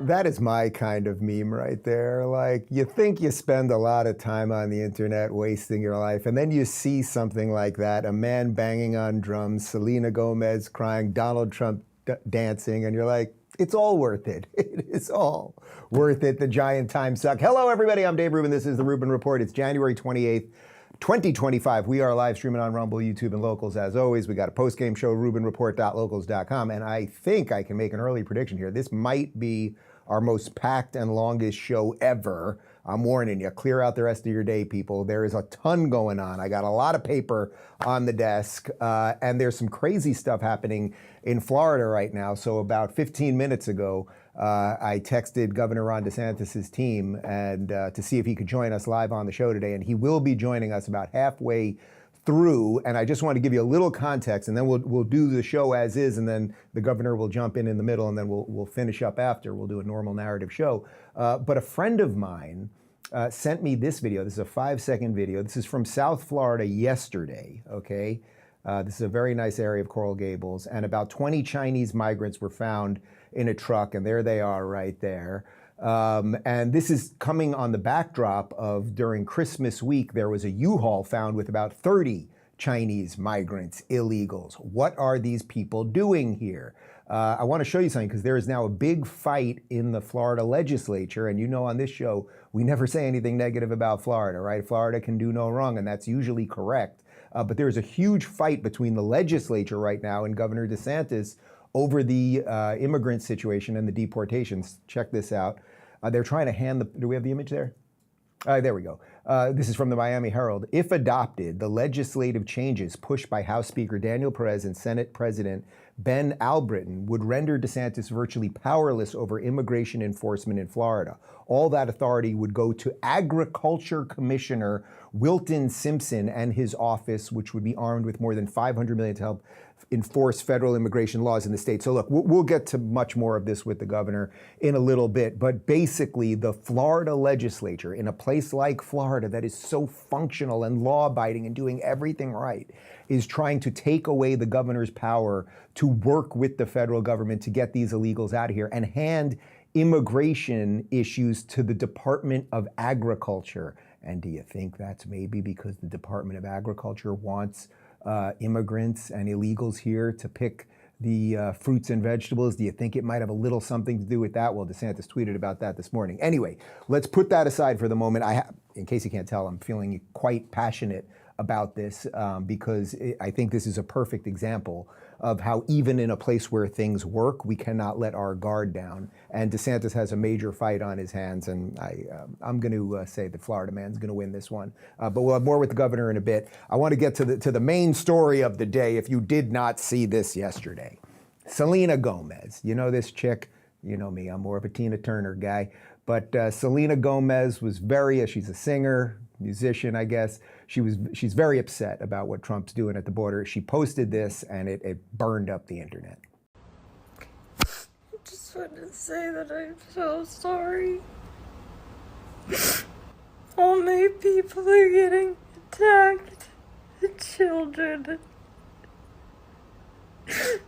That is my kind of meme right there. Like, you think you spend a lot of time on the internet wasting your life, and then you see something like that, a man banging on drums, Selena Gomez crying, Donald Trump dancing, and you're like, it's all worth it. It is all worth it. The giant time suck. Hello, everybody. I'm Dave Rubin. This is the Rubin Report. It's January 28th. 2025. We are live streaming on Rumble, YouTube, and Locals. As always, we got a post-game show, rubinreport.locals.com, and I think I can make an early prediction here. This might be our most packed and longest show ever. I'm warning you, clear out the rest of your day, people. There is a ton going on. I got a lot of paper on the desk, and there's some crazy stuff happening in Florida right now. So about 15 minutes ago, I texted Governor Ron DeSantis' team and to see if he could join us live on the show today, and he will be joining us about halfway through. And I just want to give you a little context, and then we'll do the show as is, and then the governor will jump in the middle, and then we'll finish up after. We'll do a normal narrative show. But a friend of mine sent me this video. This is a 5-second video. This is from South Florida yesterday, okay? This is a very nice area of Coral Gables, and about 20 Chinese migrants were found in a truck, and there they are right there. And this is coming on the backdrop of during Christmas week, there was a U-Haul found with about 30 Chinese migrants, illegals. What are these people doing here? I want to show you something because there is now a big fight in the Florida legislature. And you know, on this show, we never say anything negative about Florida, right? Florida can do no wrong, and that's usually correct. But there's a huge fight between the legislature right now and Governor DeSantis over the immigrant situation and the deportations. Check this out. They're trying to hand the, do we have the image there? There we go. This is from the Miami Herald. If adopted, the legislative changes pushed by House Speaker Daniel Perez and Senate President Ben Albritton would render DeSantis virtually powerless over immigration enforcement in Florida. All that authority would go to Agriculture Commissioner Wilton Simpson and his office, which would be armed with more than $500 million to help enforce federal immigration laws in the state. So look, we'll get to much more of this with the governor in a little bit, but basically the Florida legislature, in a place like Florida that is so functional and law-abiding and doing everything right, is trying to take away the governor's power to work with the federal government to get these illegals out of here and hand immigration issues to the Department of Agriculture. And do you think that's maybe because the Department of Agriculture wants immigrants and illegals here to pick the fruits and vegetables? Do you think it might have a little something to do with that? Well, DeSantis tweeted about that this morning. Anyway, let's put that aside for the moment. In case you can't tell, I'm feeling quite passionate about this because I think this is a perfect example of how even in a place where things work, we cannot let our guard down. And DeSantis has a major fight on his hands, and I'm going to say the Florida man's going to win this one. But we'll have more with the governor in a bit. I want to get to the main story of the day. If you did not see this yesterday, Selena Gomez. You know this chick. You know me. I'm more of a Tina Turner guy. But Selena Gomez was she's a singer, musician, I guess. She's very upset about what Trump's doing at the border. She posted this, and it burned up the internet. I just want to say that I'm so sorry. All my people are getting attacked. The children. They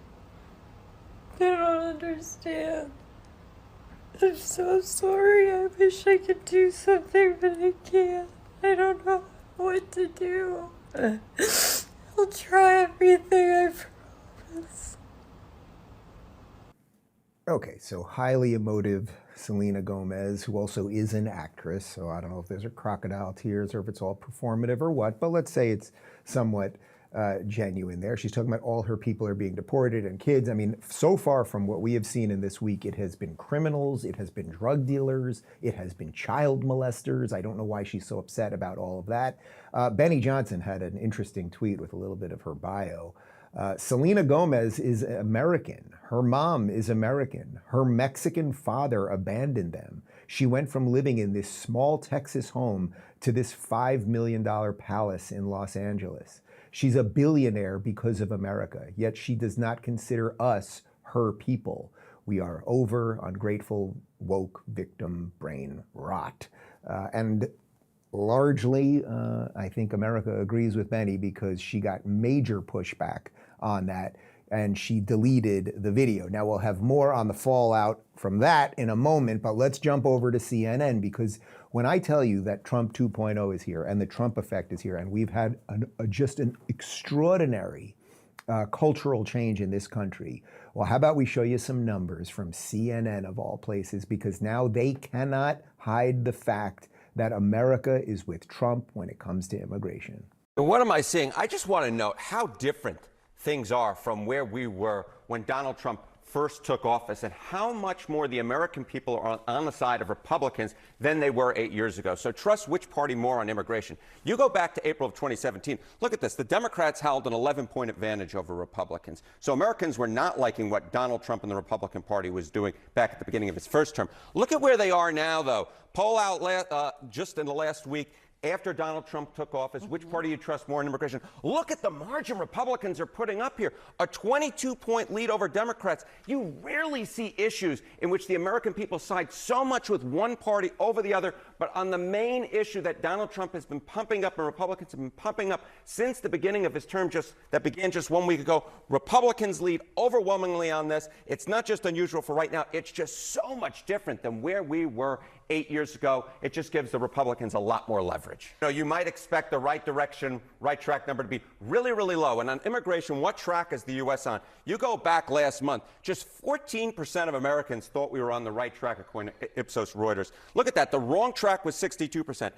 don't understand. I'm so sorry. I wish I could do something, but I can't. I don't know what to do. I'll try everything, I promise. Okay, so highly emotive Selena Gomez, who also is an actress. So I don't know if those are crocodile tears or if it's all performative or what, but let's say it's somewhat genuine there. She's talking about all her people are being deported and kids. I mean, so far from what we have seen in this week, it has been criminals, it has been drug dealers, it has been child molesters. I don't know why she's so upset about all of that. Benny Johnson had an interesting tweet with a little bit of her bio. Selena Gomez is American. Her mom is American. Her Mexican father abandoned them. She went from living in this small Texas home to this $5 million palace in Los Angeles. She's a billionaire because of America, yet she does not consider us her people. We are over, ungrateful, woke, victim, brain rot. And largely, I think America agrees with Benny because she got major pushback on that. and she deleted the video. Now, we'll have more on the fallout from that in a moment, but let's jump over to CNN, because when I tell you that Trump 2.0 is here and the Trump effect is here, and we've had just an extraordinary cultural change in this country, well, how about we show you some numbers from CNN of all places, because now they cannot hide the fact that America is with Trump when it comes to immigration. What am I seeing? I just want to note how different things are from where we were when Donald Trump first took office, and how much more the American people are on the side of Republicans than they were 8 years ago. So trust which party more on immigration. You go back to April of 2017. Look at this. The Democrats held an 11-point advantage over Republicans. So Americans were not liking what Donald Trump and the Republican Party was doing back at the beginning of his first term. Look at where they are now, though. Poll out just in the last week, after Donald Trump took office, which party you trust more in immigration? Look at the margin Republicans are putting up here. A 22-point lead over Democrats. You rarely see issues in which the American people side so much with one party over the other, but on the main issue that Donald Trump has been pumping up and Republicans have been pumping up since the beginning of his term that began just 1 week ago, Republicans lead overwhelmingly on this. It's not just unusual for right now. It's just so much different than where we were 8 years ago. It just gives the Republicans a lot more leverage. You know, you might expect the right direction, right track number to be really, really low. And on immigration, what track is the U.S. on? You go back last month, just 14% of Americans thought we were on the right track, according to Ipsos Reuters. Look at that. The wrong track was 62%.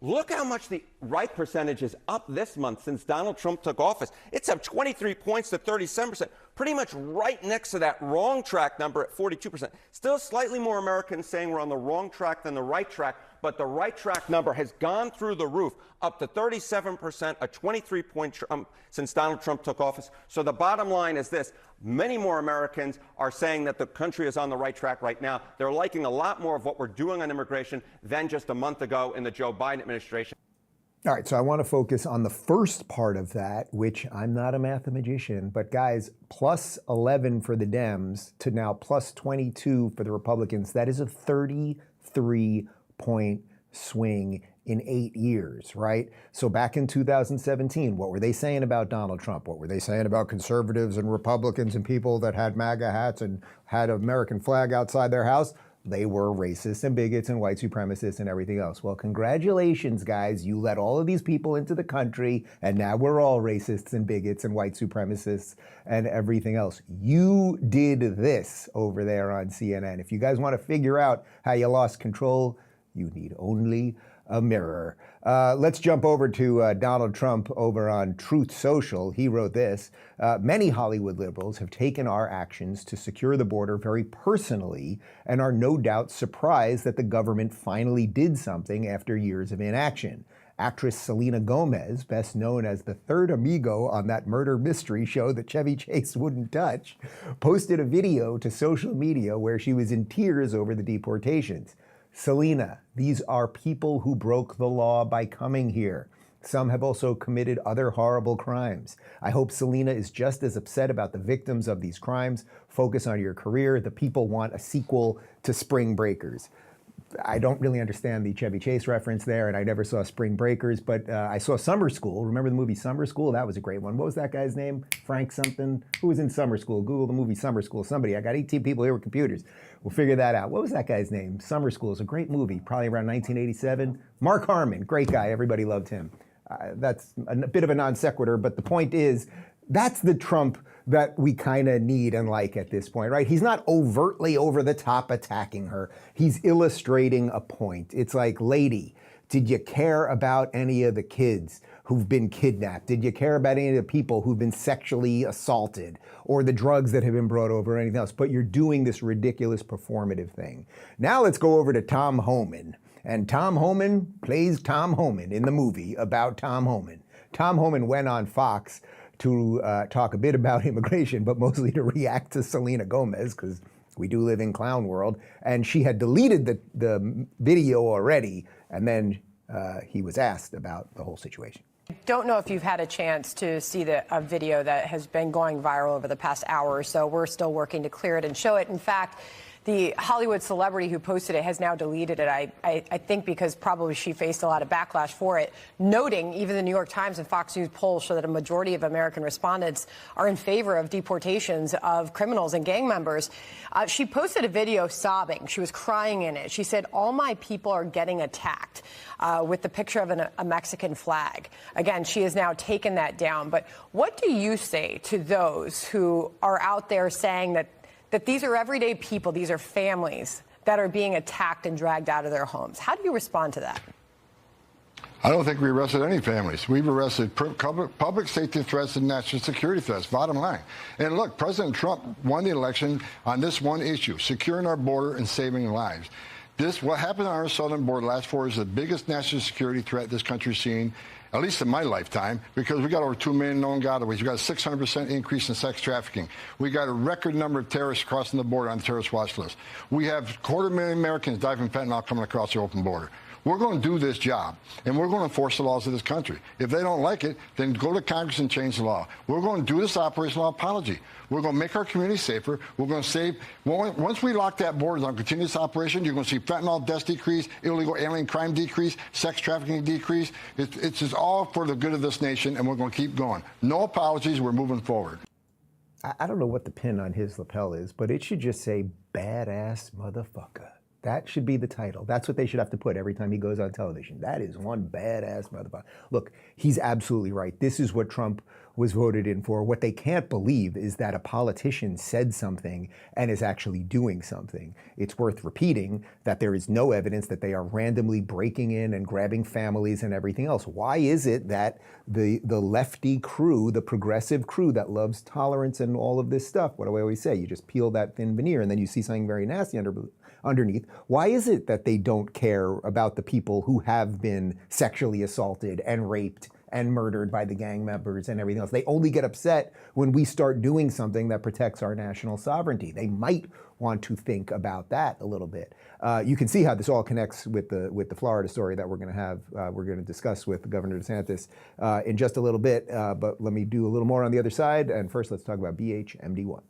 Look how much the right percentage is up this month since Donald Trump took office. It's up 23 points to 37%, pretty much right next to that wrong track number at 42%. Still slightly more Americans saying we're on the wrong track than the right track, but the right track number has gone through the roof, up to 37%, a 23-point jump since Donald Trump took office. So the bottom line is this. Many more Americans are saying that the country is on the right track right now. They're liking a lot more of what we're doing on immigration than just a month ago in the Joe Biden administration. All right, so I want to focus on the first part of that, which I'm not a mathematician, but guys, plus 11 for the Dems to now plus 22 for the Republicans. That is a 33-point swing in 8 years, right? So back in 2017, what were they saying about Donald Trump? What were they saying about conservatives and Republicans and people that had MAGA hats and had an American flag outside their house? They were racists and bigots and white supremacists and everything else. Well, congratulations, guys. You let all of these people into the country, and now we're all racists and bigots and white supremacists and everything else. You did this over there on CNN. If you guys want to figure out how you lost control, you need only a mirror. Let's jump over to Donald Trump over on Truth Social. He wrote this: many Hollywood liberals have taken our actions to secure the border very personally and are no doubt surprised that the government finally did something after years of inaction. Actress Selena Gomez, best known as the third amigo on that murder mystery show that Chevy Chase wouldn't touch, posted a video to social media where she was in tears over the deportations. Selena, these are people who broke the law by coming here. Some have also committed other horrible crimes. I hope Selena is just as upset about the victims of these crimes. Focus on your career. The people want a sequel to Spring Breakers. I don't really understand the Chevy Chase reference there, and I never saw Spring Breakers, but I saw Summer School. Remember the movie Summer School? That was a great one. What was that guy's name? Frank something? Who was in Summer School? Google the movie Summer School. Somebody. I got 18 people here with computers. We'll figure that out. What was that guy's name? Summer School is a great movie, probably around 1987. Mark Harmon, great guy. Everybody loved him. That's a bit of a non sequitur, but the point is, that's the Trump that we kind of need and like at this point, right? He's not overtly over the top attacking her. He's illustrating a point. It's like, lady, did you care about any of the kids who've been kidnapped? Did you care about any of the people who've been sexually assaulted or the drugs that have been brought over or anything else? But you're doing this ridiculous performative thing. Now let's go over to Tom Homan. And Tom Homan plays Tom Homan in the movie about Tom Homan. Tom Homan went on Fox to talk a bit about immigration, but mostly to react to Selena Gomez, because we do live in clown world. And she had deleted the video already, and then he was asked about the whole situation. I don't know if you've had a chance to see a video that has been going viral over the past hour or so. We're still working to clear it and show it. In fact, The Hollywood celebrity who posted it has now deleted it, I think because probably she faced a lot of backlash for it, noting even the New York Times and Fox News polls show that a majority of American respondents are in favor of deportations of criminals and gang members. She posted a video sobbing. She was crying in it. She said, "All my people are getting attacked," with the picture of a Mexican flag. Again, she has now taken that down. But what do you say to those who are out there saying that these are everyday people, these are families that are being attacked and dragged out of their homes? How do you respond to that? I don't think we arrested any families. We've arrested public safety threats and national security threats, bottom line. And look, President Trump won the election on this one issue, securing our border and saving lives. What happened on our southern border last 4 years is the biggest national security threat this country's seen, at least in my lifetime, because we got over 2 million known gotaways. We got a 600% increase in sex trafficking. We got a record number of terrorists crossing the border on the terrorist watch list. We have 250,000 Americans die from fentanyl coming across the open border. We're going to do this job, and we're going to enforce the laws of this country. If they don't like it, then go to Congress and change the law. We're going to do this operational apology. We're going to make our community safer. We're going to save. Once we lock that border on continuous operation, you're going to see fentanyl deaths decrease, illegal alien crime decrease, sex trafficking decrease. It's just all for the good of this nation, and we're going to keep going. No apologies. We're moving forward. I don't know what the pin on his lapel is, but it should just say "badass motherfucker." That should be the title. That's what they should have to put every time he goes on television. That is one badass motherfucker. Look, he's absolutely right. This is what Trump was voted in for. What they can't believe is that a politician said something and is actually doing something. It's worth repeating that there is no evidence that they are randomly breaking in and grabbing families and everything else. Why is it that the lefty crew, the progressive crew that loves tolerance and all of this stuff, what do I always say? You just peel that thin veneer and then you see something very nasty underneath. Why is it that they don't care about the people who have been sexually assaulted and raped and murdered by the gang members and everything else? They only get upset when we start doing something that protects our national sovereignty. They might want to think about that a little bit. You can see how this all connects with the Florida story that we're going to discuss with Governor DeSantis in just a little bit. But let me do a little more on the other side. And first, let's talk about BHMD1.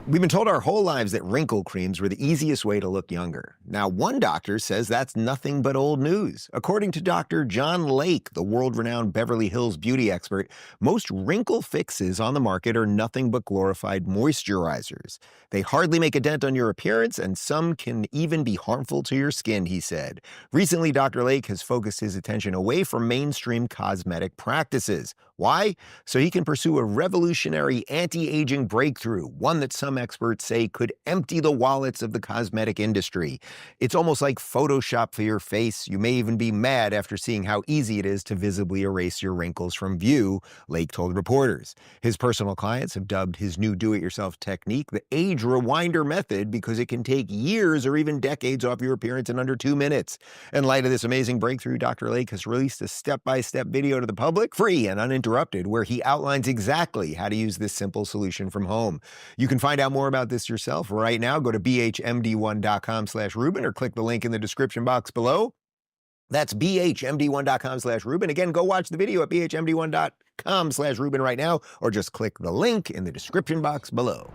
We've been told our whole lives that wrinkle creams were the easiest way to look younger. Now, one doctor says that's nothing but old news. According to Dr. John Layke, the world-renowned Beverly Hills beauty expert, most wrinkle fixes on the market are nothing but glorified moisturizers. They hardly make a dent on your appearance, and some can even be harmful to your skin, he said. Recently, Dr. Layke has focused his attention away from mainstream cosmetic practices. Why? So he can pursue a revolutionary anti-aging breakthrough, one that some experts say could empty the wallets of the cosmetic industry. It's almost like Photoshop for your face. You may even be mad after seeing how easy it is to visibly erase your wrinkles from view, Layke told reporters. His personal clients have dubbed his new do-it-yourself technique the age rewinder method because it can take years or even decades off your appearance in under 2 minutes. In light of this amazing breakthrough, Dr. Layke has released a step-by-step video to the public, free and uninterrupted, where he outlines exactly how to use this simple solution from home. You can find out more about this yourself right now. Go to bhmd1.com/Rubin or click the link in the description box below. That's bhmd1.com/Rubin. Again, go watch the video at bhmd1.com/Rubin right now, or just click the link in the description box below.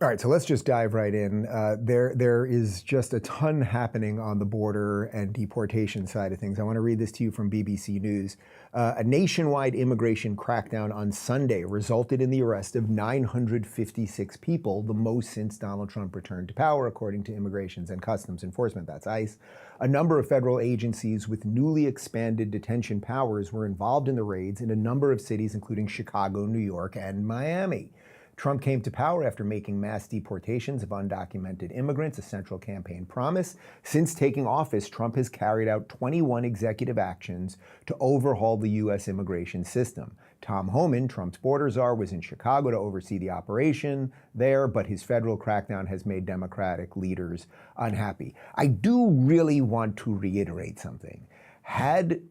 All right, so let's just dive right in. There is just a ton happening on the border and deportation side of things. I want to read this to you from BBC News. A nationwide immigration crackdown on Sunday resulted in the arrest of 956 people, the most since Donald Trump returned to power, according to Immigrations and Customs Enforcement, that's ICE. A number of federal agencies with newly expanded detention powers were involved in the raids in a number of cities, including Chicago, New York, and Miami. Trump came to power after making mass deportations of undocumented immigrants a central campaign promise. Since taking office, Trump has carried out 21 executive actions to overhaul the U.S. immigration system. Tom Homan, Trump's border czar, was in Chicago to oversee the operation there, but his federal crackdown has made Democratic leaders unhappy. I do really want to reiterate something. Had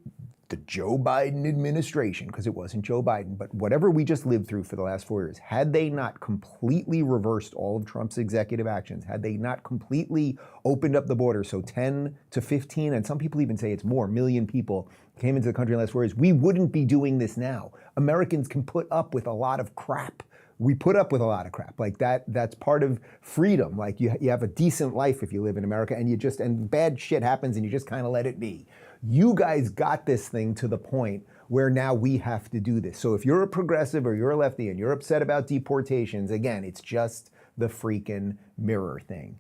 the Joe Biden administration, because it wasn't Joe Biden, but whatever we just lived through for the last 4 years, had they not completely reversed all of Trump's executive actions, had they not completely opened up the border so 10 to 15, and some people even say it's more, million people came into the country in the last 4 years, we wouldn't be doing this now. Americans can put up with a lot of crap we put up with a lot of crap. Like that's part of freedom. Like you have a decent life if you live in America, and bad shit happens and you just kind of let it be. You guys got this thing to the point where now we have to do this. So if you're a progressive or you're a lefty and you're upset about deportations, again, it's just the freaking mirror thing.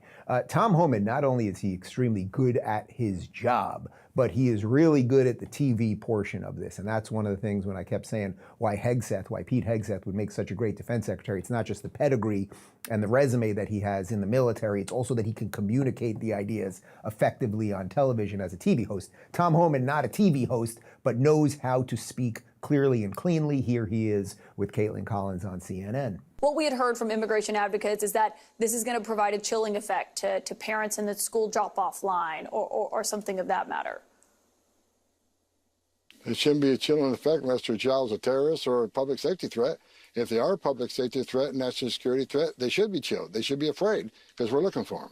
Tom Homan, not only is he extremely good at his job, but he is really good at the TV portion of this. And that's one of the things when I kept saying why Pete Hegseth would make such a great defense secretary. It's not just the pedigree and the resume that he has in the military. It's also that he can communicate the ideas effectively on television as a TV host. Tom Homan, not a TV host, but knows how to speak clearly and cleanly. Here he is with Caitlin Collins on CNN. What we had heard from immigration advocates is that this is going to provide a chilling effect to parents in the school drop-off line or something of that matter. It shouldn't be a chilling effect unless their child's a terrorist or a public safety threat. If they are a public safety threat, national security threat, they should be chilled. They should be afraid because we're looking for them.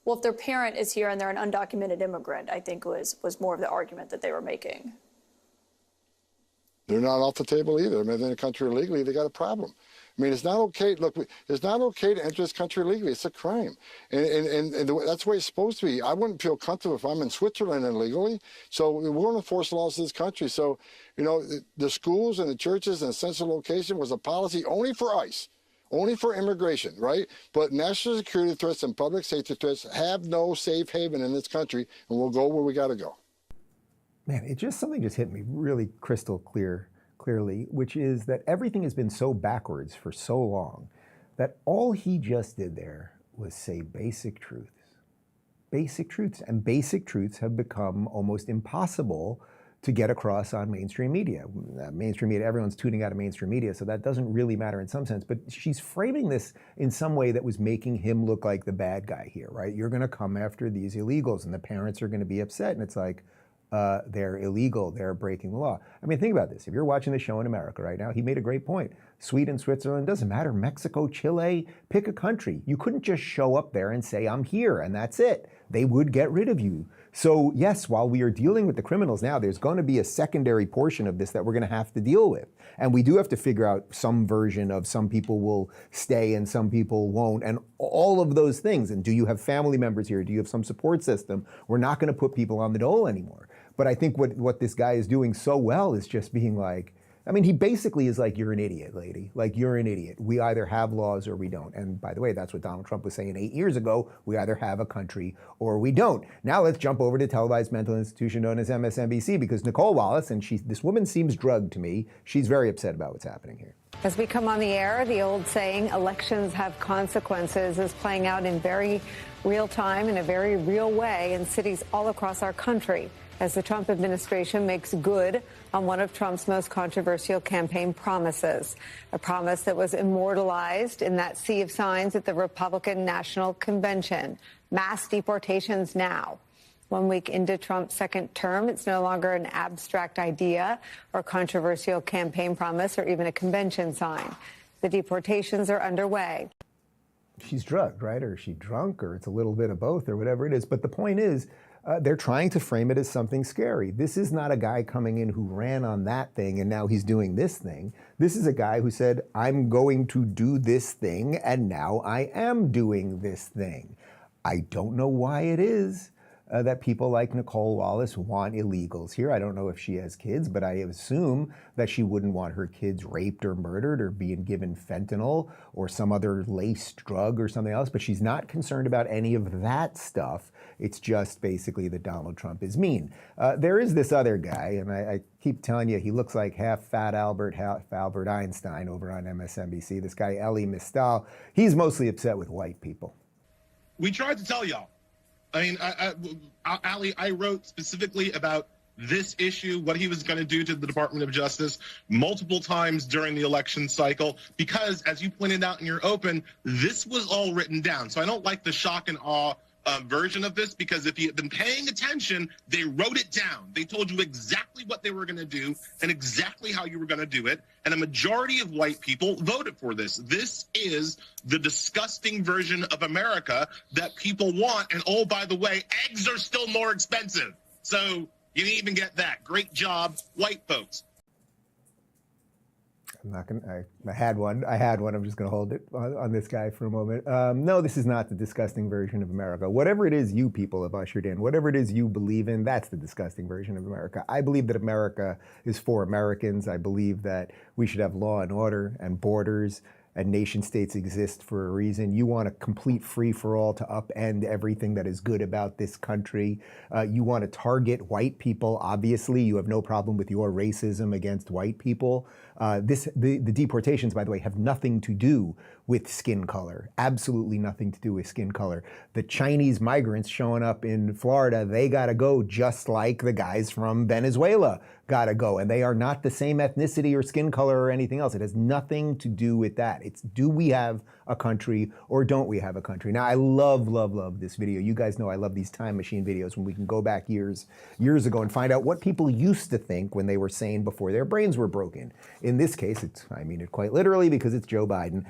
Well, if their parent is here and they're an undocumented immigrant, I think was more of the argument that they were making. They're not off the table either. I mean, they're in the country illegally, they got a problem. I mean, it's not okay. Look, it's not okay to enter this country illegally. It's a crime. And that's the way it's supposed to be. I wouldn't feel comfortable if I'm in Switzerland illegally. So we're going to enforce the laws of this country. So, you know, the schools and the churches and central location was a policy only for ICE, only for immigration, right? But national security threats and public safety threats have no safe haven in this country, and we'll go where we got to go. Man, something just hit me really crystal clearly, which is that everything has been so backwards for so long that all he just did there was say basic truths. Basic truths. And basic truths have become almost impossible to get across on mainstream media. Mainstream media, everyone's tuning out of mainstream media, so that doesn't really matter in some sense. But she's framing this in some way that was making him look like the bad guy here, right? You're going to come after these illegals and the parents are going to be upset. And it's like, they're illegal, they're breaking the law. I mean, think about this. If you're watching the show in America right now, he made a great point. Sweden, Switzerland, doesn't matter. Mexico, Chile, pick a country. You couldn't just show up there and say, I'm here, and that's it. They would get rid of you. So yes, while we are dealing with the criminals now, there's going to be a secondary portion of this that we're going to have to deal with. And we do have to figure out some version of some people will stay and some people won't, and all of those things. And do you have family members here? Do you have some support system? We're not going to put people on the dole anymore. But I think what this guy is doing so well is just being like, I mean, he basically is like, you're an idiot, lady. Like, you're an idiot. We either have laws or we don't. And by the way, that's what Donald Trump was saying 8 years ago. We either have a country or we don't. Now let's jump over to televised mental institution known as MSNBC, because Nicole Wallace, and this woman seems drugged to me. She's very upset about what's happening here. As we come on the air, the old saying, elections have consequences, is playing out in very real time in a very real way in cities all across our country, as the Trump administration makes good on one of Trump's most controversial campaign promises, a promise that was immortalized in that sea of signs at the Republican National Convention: mass deportations now. 1 week into Trump's second term, it's no longer an abstract idea or controversial campaign promise or even a convention sign. The deportations are underway. She's drugged, right? Or is she drunk, or it's a little bit of both, or whatever it is. But the point is, they're trying to frame it as something scary. This is not a guy coming in who ran on that thing and now he's doing this thing. This is a guy who said, I'm going to do this thing, and now I am doing this thing. I don't know why it is that people like Nicole Wallace want illegals here. I don't know if she has kids, but I assume that she wouldn't want her kids raped or murdered or being given fentanyl or some other laced drug or something else. But she's not concerned about any of that stuff. It's just basically that Donald Trump is mean. There is this other guy, and I keep telling you, he looks like half fat Albert, half Albert Einstein over on MSNBC. This guy, Elie Mystal, he's mostly upset with white people. We tried to tell y'all. I mean, Ali, I wrote specifically about this issue, what he was going to do to the Department of Justice multiple times during the election cycle, because, as you pointed out in your open, this was all written down. So I don't like the shock and awe version of this, because if you had been paying attention, they wrote it down. They told you exactly what they were going to do and exactly how you were going to do it. And a majority of white people voted for this. This is the disgusting version of America that people want. And oh, by the way, eggs are still more expensive. So you didn't even get that. Great job, white folks. I'm not gonna. I had one. I'm just gonna hold it on this guy for a moment. No, this is not the disgusting version of America. Whatever it is you people have ushered in, whatever it is you believe in, that's the disgusting version of America. I believe that America is for Americans. I believe that we should have law and order and borders. And nation states exist for a reason. You want a complete free-for-all to upend everything that is good about this country. You want to target white people. Obviously, you have no problem with your racism against white people. The deportations, by the way, have nothing to do with skin color. Absolutely nothing to do with skin color. The Chinese migrants showing up in Florida, they gotta go just like the guys from Venezuela gotta go. And they are not the same ethnicity or skin color or anything else. It has nothing to do with that. It's, do we have a country or don't we have a country? Now, I love this video. You guys know I love these time machine videos when we can go back years ago and find out what people used to think when they were sane before their brains were broken. In this case, I mean it quite literally because it's Joe Biden.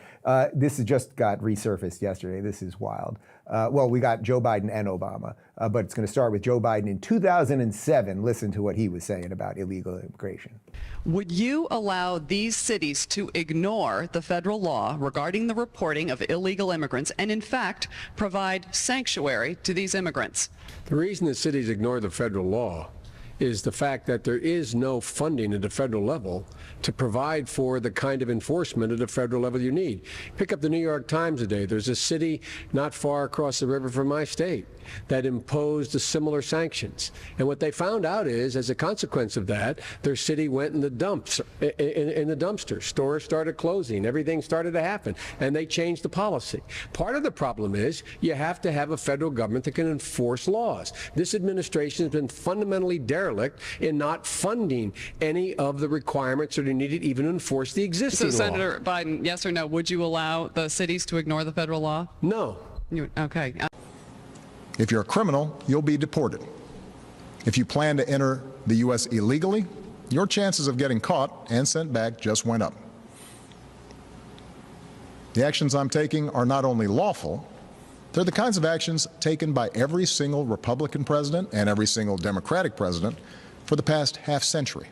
This has just got resurfaced yesterday. This is wild. Well, we got Joe Biden and Obama, but it's going to start with Joe Biden in 2007. Listen to what he was saying about illegal immigration. Would you allow these cities to ignore the federal law regarding the reporting of illegal immigrants and, in fact, provide sanctuary to these immigrants? The reason the cities ignore the federal law is the fact that there is no funding at the federal level to provide for the kind of enforcement at the federal level you need. Pick up the New York Times today. There's a city not far across the river from my state that imposed similar sanctions. And what they found out is, as a consequence of that, their city went in the dumps, in the dumpster. Stores started closing. Everything started to happen. And they changed the policy. Part of the problem is you have to have a federal government that can enforce laws. This administration has been fundamentally derelict in not funding any of the requirements that are needed even to enforce the existing law. So, Senator Biden, yes or no, would you allow the cities to ignore the federal law? No. Okay. If you're a criminal, you'll be deported. If you plan to enter the U.S. illegally, your chances of getting caught and sent back just went up. The actions I'm taking are not only lawful, they're the kinds of actions taken by every single Republican president and every single Democratic president for the past half century.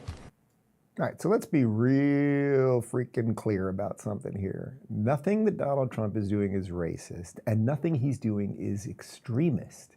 All right, so let's be real freaking clear about something here. Nothing that Donald Trump is doing is racist, and nothing he's doing is extremist.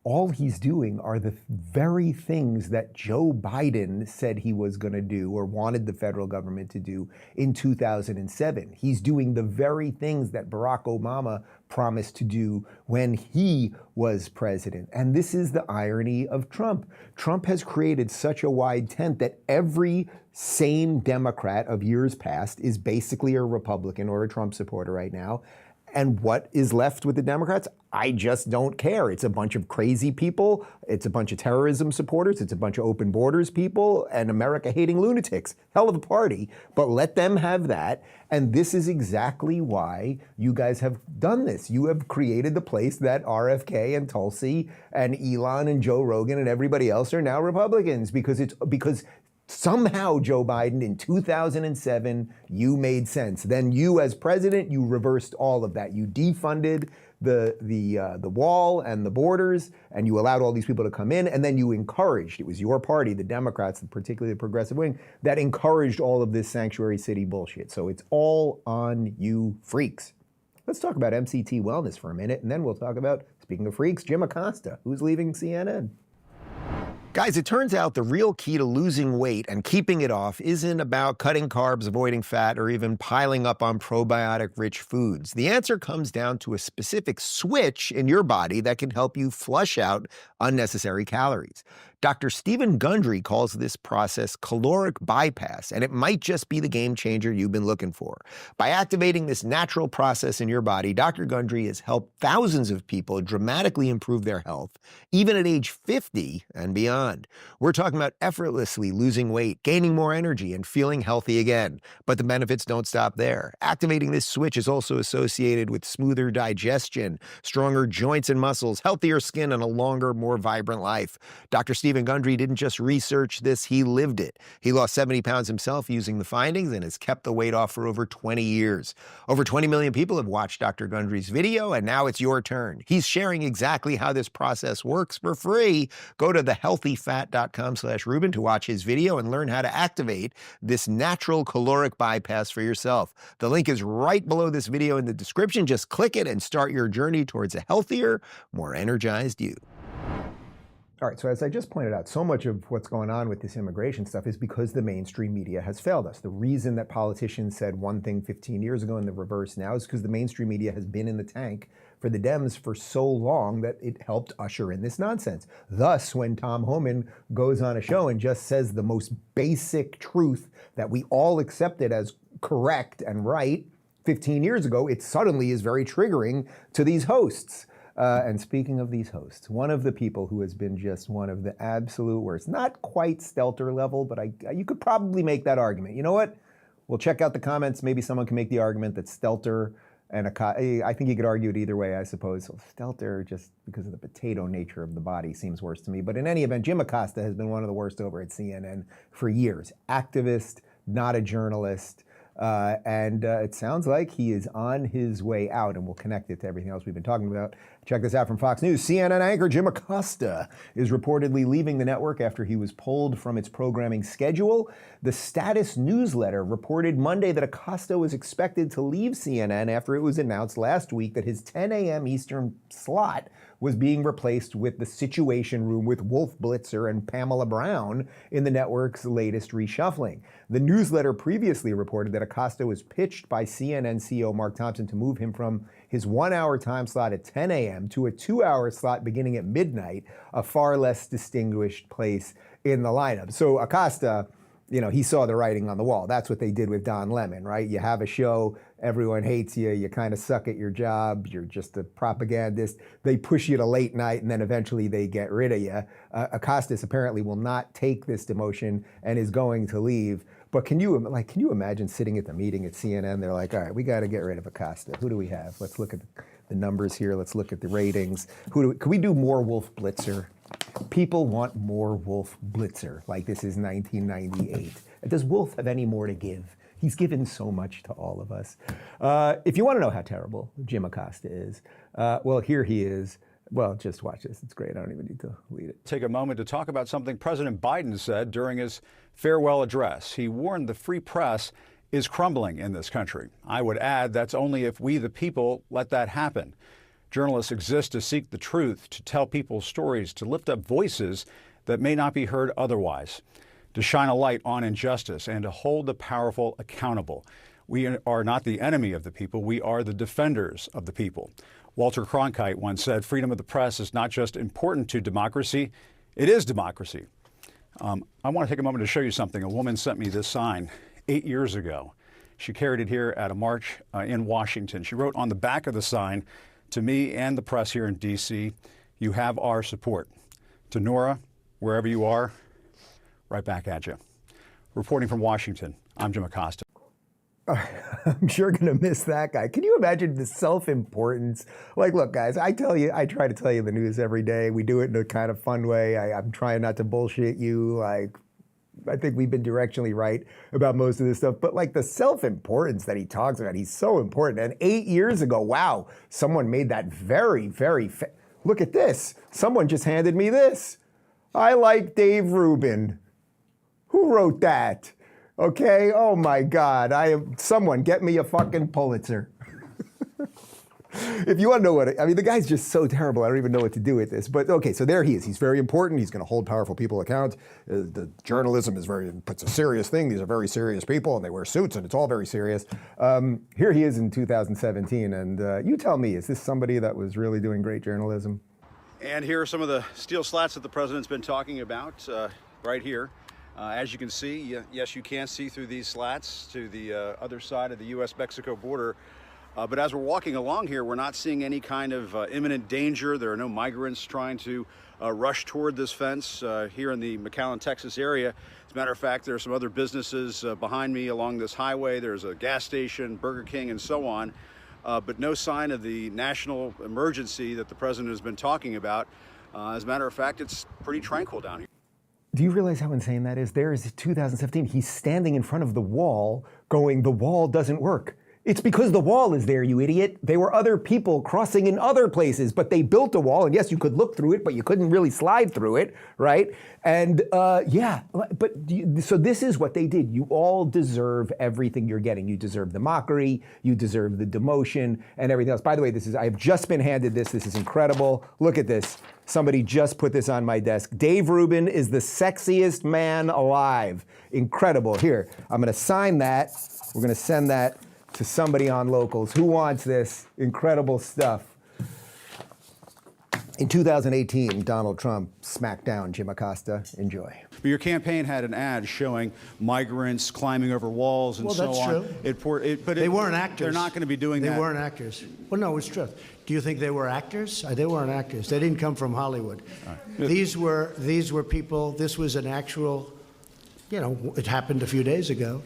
All he's doing are the very things that Joe Biden said he was going to do or wanted the federal government to do in 2007. He's doing the very things that Barack Obama promised to do when he was president. And this is the irony of Trump. Trump has created such a wide tent that every sane Democrat of years past is basically a Republican or a Trump supporter right now. And what is left with the Democrats? I just don't care. It's a bunch of crazy people. It's a bunch of terrorism supporters. It's a bunch of open borders people and America-hating lunatics. Hell of a party, but let them have that. And this is exactly why you guys have done this. You have created the place that RFK and Tulsi and Elon and Joe Rogan and everybody else are now Republicans because somehow, Joe Biden, in 2007, you made sense. Then you, as president, you reversed all of that. You defunded the wall and the borders, and you allowed all these people to come in, and then you encouraged, it was your party, the Democrats, particularly the progressive wing, that encouraged all of this sanctuary city bullshit. So it's all on you freaks. Let's talk about MCT Wellness for a minute, and then we'll talk about, speaking of freaks, Jim Acosta, who's leaving CNN. Guys, it turns out the real key to losing weight and keeping it off isn't about cutting carbs, avoiding fat, or even piling up on probiotic-rich foods. The answer comes down to a specific switch in your body that can help you flush out unnecessary calories. Dr. Stephen Gundry calls this process caloric bypass, and it might just be the game changer you've been looking for. By activating this natural process in your body, Dr. Gundry has helped thousands of people dramatically improve their health, even at age 50 and beyond. We're talking about effortlessly losing weight, gaining more energy, and feeling healthy again. But the benefits don't stop there. Activating this switch is also associated with smoother digestion, stronger joints and muscles, healthier skin, and a longer, more vibrant life. Dr. Stephen Stephen Gundry didn't just research this, he lived it. He lost 70 pounds himself using the findings and has kept the weight off for over 20 years. Over 20 million people have watched Dr. Gundry's video, and now it's your turn. He's sharing exactly how this process works for free. Go to thehealthyfat.com/Rubin to watch his video and learn how to activate this natural caloric bypass for yourself. The link is right below this video in the description. Just click it and start your journey towards a healthier, more energized you. All right, so as I just pointed out, so much of what's going on with this immigration stuff is because the mainstream media has failed us. The reason that politicians said one thing 15 years ago and the reverse now is because the mainstream media has been in the tank for the Dems for so long that it helped usher in this nonsense. Thus, when Tom Homan goes on a show and just says the most basic truth that we all accepted as correct and right 15 years ago, it suddenly is very triggering to these hosts. And speaking of these hosts, one of the people who has been just one of the absolute worst, not quite Stelter level, but you could probably make that argument. You know what? We'll check out the comments. Maybe someone can make the argument that Stelter and I think you could argue it either way, I suppose. Stelter, just because of the potato nature of the body, seems worse to me. But in any event, Jim Acosta has been one of the worst over at CNN for years. Activist, not a journalist. And it sounds like he is on his way out, and we'll connect it to everything else we've been talking about. Check this out from Fox News. CNN anchor Jim Acosta is reportedly leaving the network after he was pulled from its programming schedule. The Status newsletter reported Monday that Acosta was expected to leave CNN after it was announced last week that his 10 a.m. Eastern slot was being replaced with the Situation Room with Wolf Blitzer and Pamela Brown in the network's latest reshuffling. The newsletter previously reported that Acosta was pitched by CNN CEO Mark Thompson to move him from his 1-hour time slot at 10 a.m. to a 2-hour slot beginning at midnight, a far less distinguished place in the lineup. So Acosta, you know, he saw the writing on the wall. That's what they did with Don Lemon, right? You have a show, everyone hates you, you kind of suck at your job, you're just a propagandist. They push you to late night, and then eventually they get rid of you. Acosta apparently will not take this demotion and is going to leave. But can you imagine sitting at the meeting at CNN? They're like, all right, we got to get rid of Acosta. Who do we have? Let's look at the numbers here. Let's look at the ratings. Can we do more Wolf Blitzer? People want more Wolf Blitzer, like this is 1998. Does Wolf have any more to give? He's given so much to all of us. If you want to know how terrible Jim Acosta is, well, here he is. Well, just watch this. It's great. I don't even need to read it. Take a moment to talk about something President Biden said during his farewell address. He warned the free press is crumbling in this country. I would add that's only if we, the people, let that happen. Journalists exist to seek the truth, to tell people's stories, to lift up voices that may not be heard otherwise, to shine a light on injustice, and to hold the powerful accountable. We are not the enemy of the people. We are the defenders of the people. Walter Cronkite once said, freedom of the press is not just important to democracy, it is democracy. I want to take a moment to show you something. A woman sent me this sign 8 years ago. She carried it here at a march in Washington. She wrote on the back of the sign, to me and the press here in D.C., you have our support. To Nora, wherever you are, right back at you. Reporting from Washington, I'm Jim Acosta. I'm sure gonna miss that guy. Can you imagine the self-importance? Like, look, guys, I try to tell you the news every day. We do it in a kind of fun way. I'm trying not to bullshit you. Like, I think we've been directionally right about most of this stuff. But like the self-importance that he talks about, he's so important. And 8 years ago, wow, someone made that very, very, look at this. Someone just handed me this. I like Dave Rubin. Who wrote that? Okay, oh my God, someone get me a fucking Pulitzer. If you want to know what, I mean, the guy's just so terrible, I don't even know what to do with this. But okay, so there he is. He's very important. He's going to hold powerful people account. The journalism is it's a serious thing. These are very serious people, and they wear suits, and it's all very serious. Here he is in 2017, and you tell me, is this somebody that was really doing great journalism? And here are some of the steel slats that the president's been talking about right here. As you can see, yes, you can see through these slats to the other side of the U.S.-Mexico border. But as we're walking along here, we're not seeing any kind of imminent danger. There are no migrants trying to rush toward this fence here in the McAllen, Texas area. As a matter of fact, there are some other businesses behind me along this highway. There's a gas station, Burger King, and so on. But no sign of the national emergency that the president has been talking about. As a matter of fact, it's pretty tranquil down here. Do you realize how insane that is? There is 2017. He's standing in front of the wall going, the wall doesn't work. It's because the wall is there, you idiot. There were other people crossing in other places, but they built a wall, and yes, you could look through it, but you couldn't really slide through it, right? And so this is what they did. You all deserve everything you're getting. You deserve the mockery, you deserve the demotion, and everything else. By the way, I have just been handed this. This is incredible. Look at this. Somebody just put this on my desk. Dave Rubin is the sexiest man alive. Incredible. Here, I'm gonna sign that. We're gonna send that to somebody on Locals. Who wants this? Incredible stuff. In 2018, Donald Trump smacked down Jim Acosta. Enjoy. But your campaign had an ad showing migrants climbing over walls and so on. Well, that's true. But they weren't actors. They're not going to be doing that. They weren't actors. Well, no, it's true. Do you think they were actors? They weren't actors. They didn't come from Hollywood. Right. These were people. This was an actual, it happened a few days ago.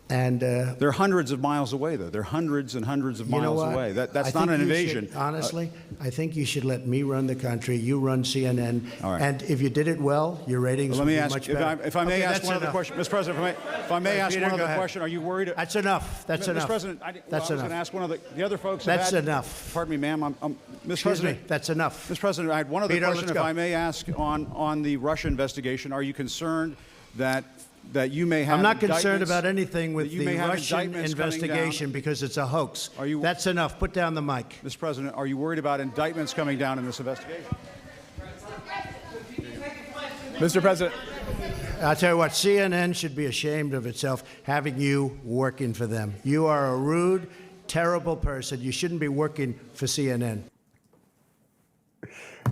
And they're hundreds of miles away, though. They're hundreds and hundreds of miles away. That's not an invasion. Honestly, I think you should let me run the country. You run CNN. All right. And if you did it well, your ratings would be much better. If I may ask one other question, Mr. President, if I may ask one other question, are you worried? That's enough. That's enough. Mr. President, I was going to ask one of the other folks. That's enough. Pardon me, ma'am. Mr. President, that's enough. Mr. President, I had one other question, if I may ask, on the Russia investigation. Are you concerned that you may have? I'm not concerned about anything with the Russian investigation because it's a hoax. That's enough. Put down the mic. Mr. President, are you worried about indictments coming down in this investigation? Mr. President. I'll tell you what, CNN should be ashamed of itself having you working for them. You are a rude, terrible person. You shouldn't be working for CNN.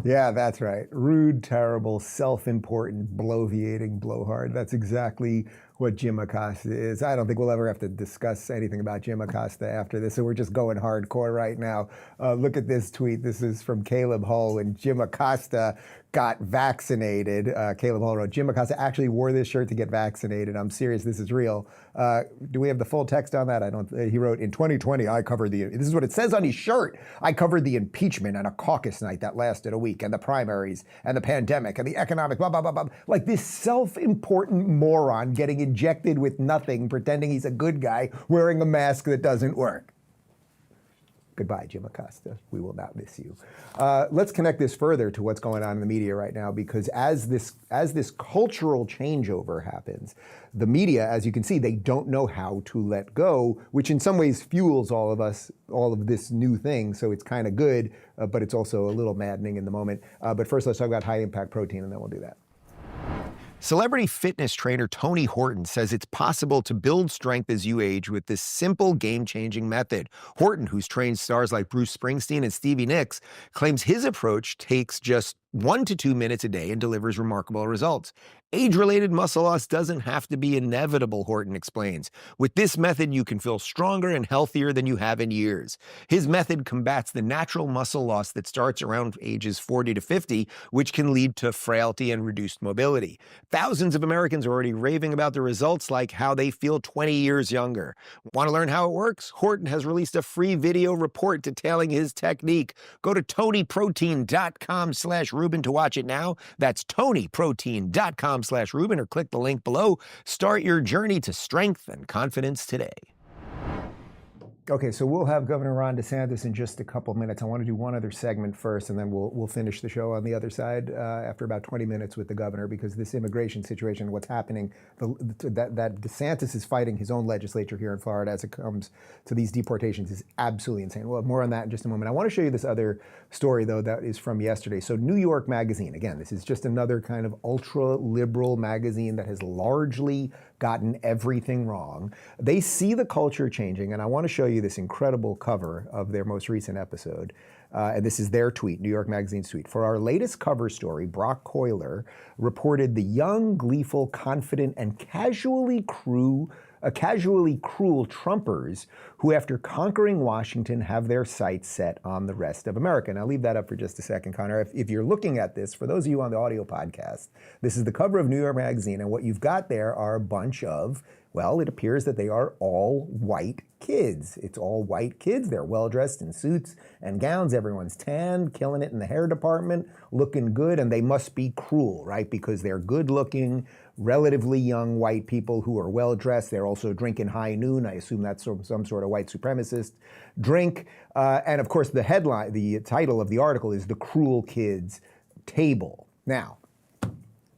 Yeah, that's right. Rude, terrible, self-important, bloviating, blowhard. That's exactly what Jim Acosta is. I don't think we'll ever have to discuss anything about Jim Acosta after this, so we're just going hardcore right now. Look at this tweet. This is from Caleb Hull when Jim Acosta got vaccinated. Caleb Hull wrote, Jim Acosta actually wore this shirt to get vaccinated. I'm serious, this is real. Do we have the full text on that? I don't. He wrote, in 2020, I covered this is what it says on his shirt. I covered the impeachment and a caucus night that lasted a week, and the primaries, and the pandemic, and the economic, blah, blah, blah, blah. Like this self-important moron getting injected with nothing, pretending he's a good guy, wearing a mask that doesn't work. Goodbye, Jim Acosta. We will not miss you. Let's connect this further to what's going on in the media right now, because as this cultural changeover happens, the media, as you can see, they don't know how to let go, which in some ways fuels all of this new thing. So it's kind of good, but it's also a little maddening in the moment. But first, let's talk about high-impact protein, and then we'll do that. Celebrity fitness trainer Tony Horton says it's possible to build strength as you age with this simple, game-changing method. Horton, who's trained stars like Bruce Springsteen and Stevie Nicks, claims his approach takes just 1 to 2 minutes a day and delivers remarkable results. Age-related muscle loss doesn't have to be inevitable, Horton explains. With this method, you can feel stronger and healthier than you have in years. His method combats the natural muscle loss that starts around ages 40 to 50, which can lead to frailty and reduced mobility. Thousands of Americans are already raving about the results, like how they feel 20 years younger. Want to learn how it works? Horton has released a free video report detailing his technique. Go to tonyprotein.com/Rubin to watch it now. That's tonyprotein.com/Rubin, or click the link below. Start your journey to strength and confidence today. Okay, so we'll have Governor Ron DeSantis in just a couple minutes. I want to do one other segment first, and then we'll finish the show on the other side after about 20 minutes with the governor, because this immigration situation, what's happening, that DeSantis is fighting his own legislature here in Florida as it comes to these deportations is absolutely insane. We'll have more on that in just a moment. I want to show you this other story, though, that is from yesterday. So New York Magazine, again, this is just another kind of ultra-liberal magazine that has largely gotten everything wrong. They see the culture changing, and I want to show you this incredible cover of their most recent episode. And this is their tweet, New York Magazine's tweet. For our latest cover story, Brock Coiler reported the young, gleeful, confident, and casually cruel Trumpers who, after conquering Washington, have their sights set on the rest of America. Now, leave that up for just a second, Connor. If you're looking at this, for those of you on the audio podcast, this is the cover of New York Magazine, and what you've got there are a bunch of Well, it appears that they are all white kids. It's all white kids. They're well-dressed in suits and gowns. Everyone's tanned, killing it in the hair department, looking good, and they must be cruel, right? Because they're good-looking, relatively young white people who are well-dressed. They're also drinking High Noon. I assume that's some sort of white supremacist drink. And of course, the headline, the title of the article is "The Cruel Kids Table." Now,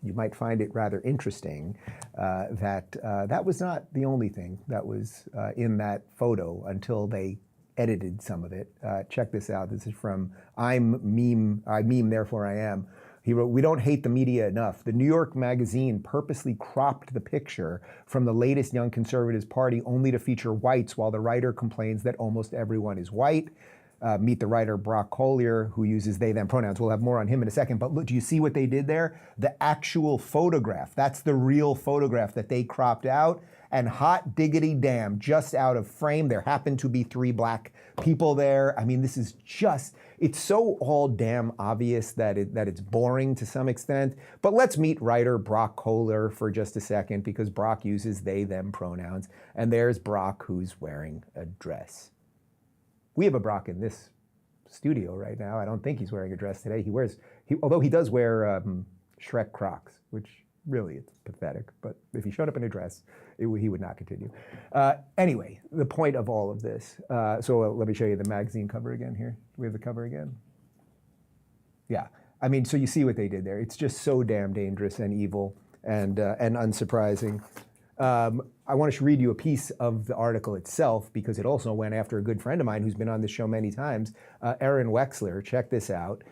you might find it rather interesting that that was not the only thing that was in that photo until they edited some of it. Check this out. This is from I meme, therefore I am. He wrote, "We don't hate the media enough. The New York Magazine purposely cropped the picture from the latest Young Conservatives party only to feature whites, while the writer complains that almost everyone is white." Meet the writer Brock Collier, who uses they, them pronouns. We'll have more on him in a second. But look, do you see what they did there? The actual photograph, that's the real photograph that they cropped out. And hot diggity damn, just out of frame, there happened to be 3 black people there. I mean, this is just, it's so all damn obvious that it's boring to some extent. But let's meet writer Brock Collier for just a second, because Brock uses they, them pronouns. And there's Brock, who's wearing a dress. We have a Brock in this studio right now. I don't think he's wearing a dress today. Although he does wear Shrek Crocs, which really it's pathetic. But if he showed up in a dress, he would not continue. Anyway, the point of all of this. So let me show you the magazine cover again here. Do we have the cover again? Yeah. I mean, so you see what they did there. It's just so damn dangerous and evil and unsurprising. I want to read you a piece of the article itself, because it also went after a good friend of mine who's been on this show many times, Erin Wexler. Check this out.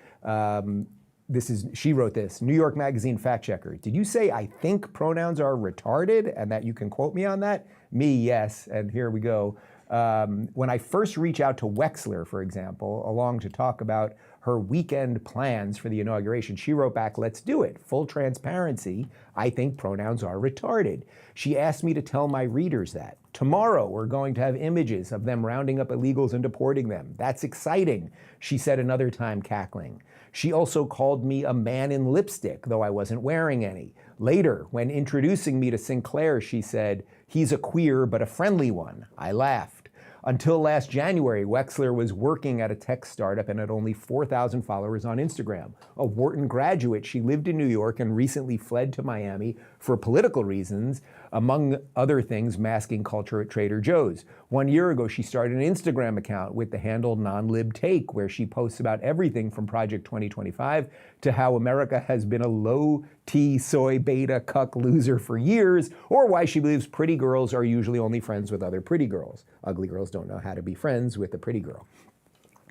She wrote this. New York Magazine fact checker. Did you say I think pronouns are retarded and that you can quote me on that? Me, yes. And here we go. When I first reach out to Wexler, for example, along to talk about her weekend plans for the inauguration, she wrote back, "Let's do it. Full transparency. I think pronouns are retarded." She asked me to tell my readers that. "Tomorrow, we're going to have images of them rounding up illegals and deporting them. That's exciting," she said another time, cackling. She also called me a man in lipstick, though I wasn't wearing any. Later, when introducing me to Sinclair, she said, "He's a queer, but a friendly one." I laughed. Until last January, Wexler was working at a tech startup and had only 4,000 followers on Instagram. A Wharton graduate, she lived in New York and recently fled to Miami for political reasons, among other things, masking culture at Trader Joe's. 1 year ago, she started an Instagram account with the handle NonLibTake, where she posts about everything from Project 2025 to how America has been a low-T soy beta cuck loser for years, or why she believes pretty girls are usually only friends with other pretty girls. Ugly girls don't know how to be friends with a pretty girl.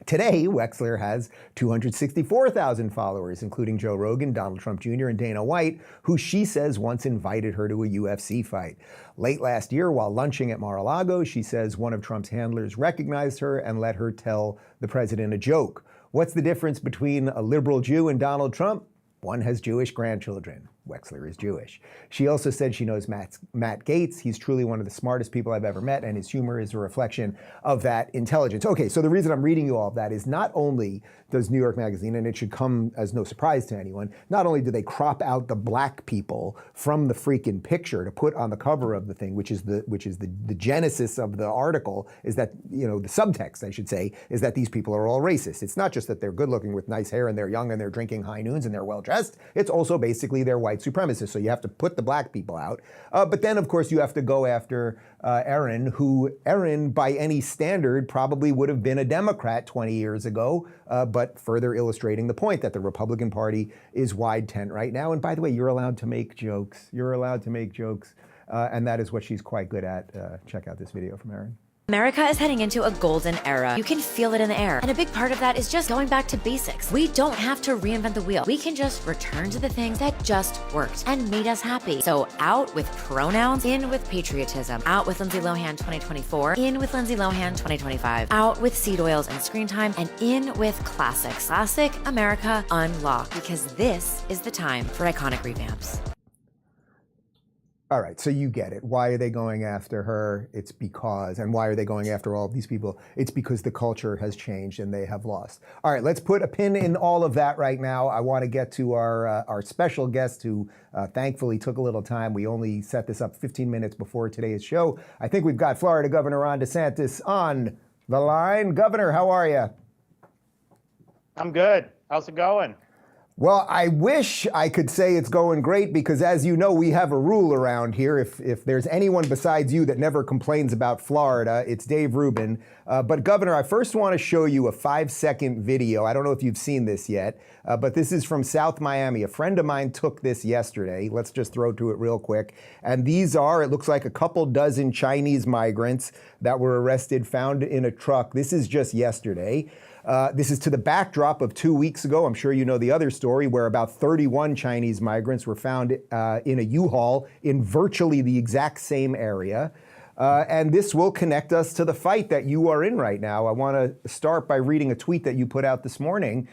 Today, Wexler has 264,000 followers, including Joe Rogan, Donald Trump Jr., and Dana White, who she says once invited her to a UFC fight. Late last year, while lunching at Mar-a-Lago, she says one of Trump's handlers recognized her and let her tell the president a joke. What's the difference between a liberal Jew and Donald Trump? One has Jewish grandchildren. Wexler is Jewish. She also said she knows Matt Gaetz. He's truly one of the smartest people I've ever met, and his humor is a reflection of that intelligence. Okay, so the reason I'm reading you all of that is not only does New York Magazine, and it should come as no surprise to anyone, not only do they crop out the black people from the freaking picture to put on the cover of the thing, which is the genesis of the article, is that, you know, the subtext, I should say, is that these people are all racist. It's not just that they're good looking with nice hair and they're young and they're drinking High Noons and they're well dressed. It's also basically they're white supremacists. So you have to put the black people out. But then, of course, you have to go after Erin, who, by any standard, probably would have been a Democrat 20 years ago, but further illustrating the point that the Republican Party is wide tent right now. And by the way, you're allowed to make jokes. You're allowed to make jokes. And that is what she's quite good at. Check out this video from Erin. America is heading into a golden era. You can feel it in the air. And a big part of that is just going back to basics. We don't have to reinvent the wheel. We can just return to the things that just worked and made us happy. So out with pronouns, in with patriotism. Out with Lindsay Lohan 2024, in with Lindsay Lohan 2025. Out with seed oils and screen time, and in with classics. Classic America Unlocked, because this is the time for iconic revamps. All right, so you get it. Why are they going after her? It's because, and why are they going after all of these people? It's because the culture has changed and they have lost. All right, let's put a pin in all of that right now. I want to get to our special guest who thankfully took a little time. We only set this up 15 minutes before today's show. I think we've got Florida Governor Ron DeSantis on the line. Governor, how are you? I'm good. How's it going? Well, I wish I could say it's going great because, as you know, we have a rule around here. If there's anyone besides you that never complains about Florida, it's Dave Rubin. But Governor, I first want to show you a 5-second video. I don't know if you've seen this yet, but this is from South Miami. A friend of mine took this yesterday. Let's just throw to it real quick. And these are, it looks like a couple dozen Chinese migrants that were arrested, found in a truck. This is just yesterday. This is to the backdrop of 2 weeks ago. I'm sure you know the other story where about 31 Chinese migrants were found in a U-Haul in virtually the exact same area. And this will connect us to the fight that you are in right now. I want to start by reading a tweet that you put out this morning.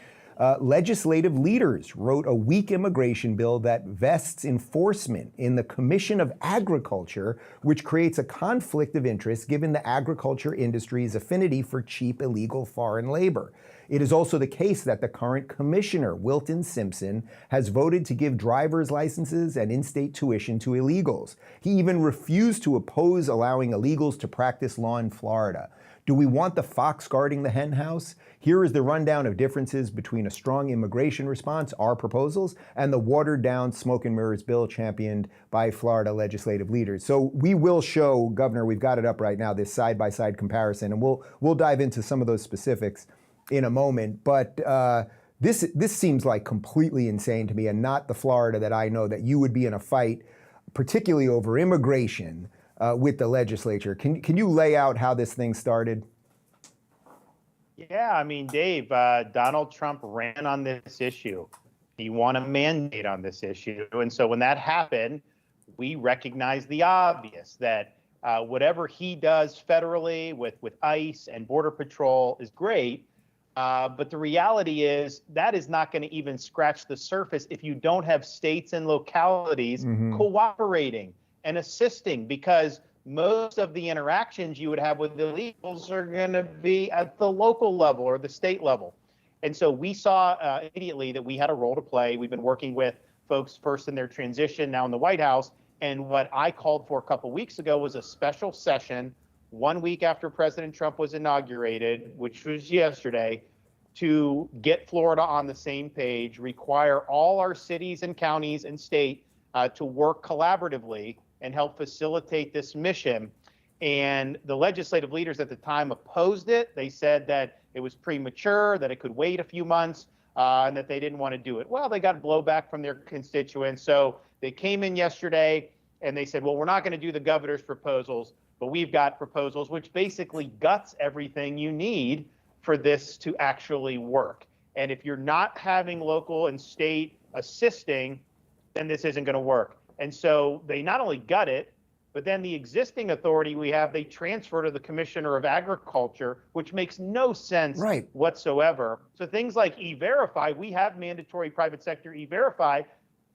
Legislative leaders wrote a weak immigration bill that vests enforcement in the Commission of Agriculture, which creates a conflict of interest given the agriculture industry's affinity for cheap illegal foreign labor. It is also the case that the current commissioner, Wilton Simpson, has voted to give driver's licenses and in-state tuition to illegals. He even refused to oppose allowing illegals to practice law in Florida. Do we want the fox guarding the hen house? Here is the rundown of differences between a strong immigration response, our proposals, and the watered-down smoke and mirrors bill championed by Florida legislative leaders. So we will show, Governor, we've got it up right now, this side-by-side comparison, and we'll dive into some of those specifics in a moment. But this seems like completely insane to me, and not the Florida that I know, that you would be in a fight, particularly over immigration, with the legislature. Can you lay out how this thing started? Yeah, I mean, Dave, Donald Trump ran on this issue. He won a mandate on this issue. And so when that happened, we recognized the obvious, that whatever he does federally with ICE and Border Patrol is great. But the reality is that is not going to even scratch the surface if you don't have states and localities cooperating and assisting, because most of the interactions you would have with illegals are going to be at the local level or the state level. And so we saw immediately that we had a role to play. We've been working with folks first in their transition, now in the White House. And what I called for a couple weeks ago was a special session 1 week after President Trump was inaugurated, which was yesterday, to get Florida on the same page, require all our cities and counties and state to work collaboratively and help facilitate this mission. And the legislative leaders at the time opposed it. They said that it was premature, that it could wait a few months, and that they didn't want to do it. Well, they got blowback from their constituents. So they came in yesterday and they said, well, we're not going to do the governor's proposals, but we've got proposals, which basically guts everything you need for this to actually work. And if you're not having local and state assisting, then this isn't going to work. And so they not only gut it, but then the existing authority we have, they transfer to the Commissioner of Agriculture, which makes no sense whatsoever. So things like E-Verify, we have mandatory private sector E-Verify.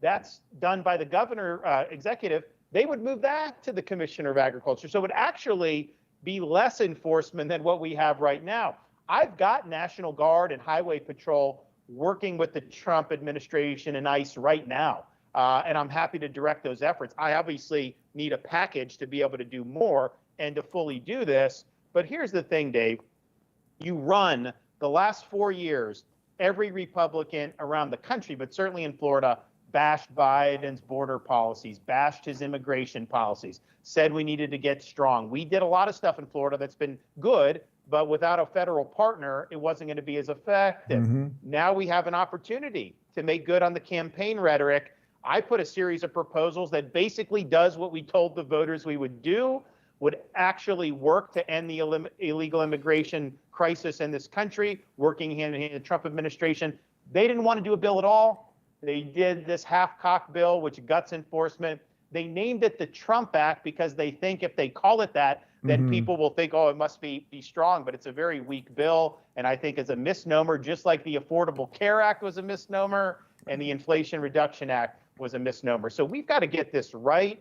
That's done by the governor executive. They would move that to the Commissioner of Agriculture. So it would actually be less enforcement than what we have right now. I've got National Guard and Highway Patrol working with the Trump administration and ICE right now. And I'm happy to direct those efforts. I obviously need a package to be able to do more and to fully do this. But here's the thing, Dave. You run the last 4 years, every Republican around the country, but certainly in Florida, bashed Biden's border policies, bashed his immigration policies, said we needed to get strong. We did a lot of stuff in Florida that's been good, but without a federal partner, it wasn't going to be as effective. Now we have an opportunity to make good on the campaign rhetoric. I put a series of proposals that basically does what we told the voters we would do, would actually work to end the illegal immigration crisis in this country, working hand in hand with the Trump administration. They didn't want to do a bill at all. They did this half-cocked bill, which guts enforcement. They named it the Trump Act because they think if they call it that, then people will think, oh, it must be strong. But it's a very weak bill, and I think it's a misnomer, just like the Affordable Care Act was a misnomer and the Inflation Reduction Act was a misnomer. So we've got to get this right.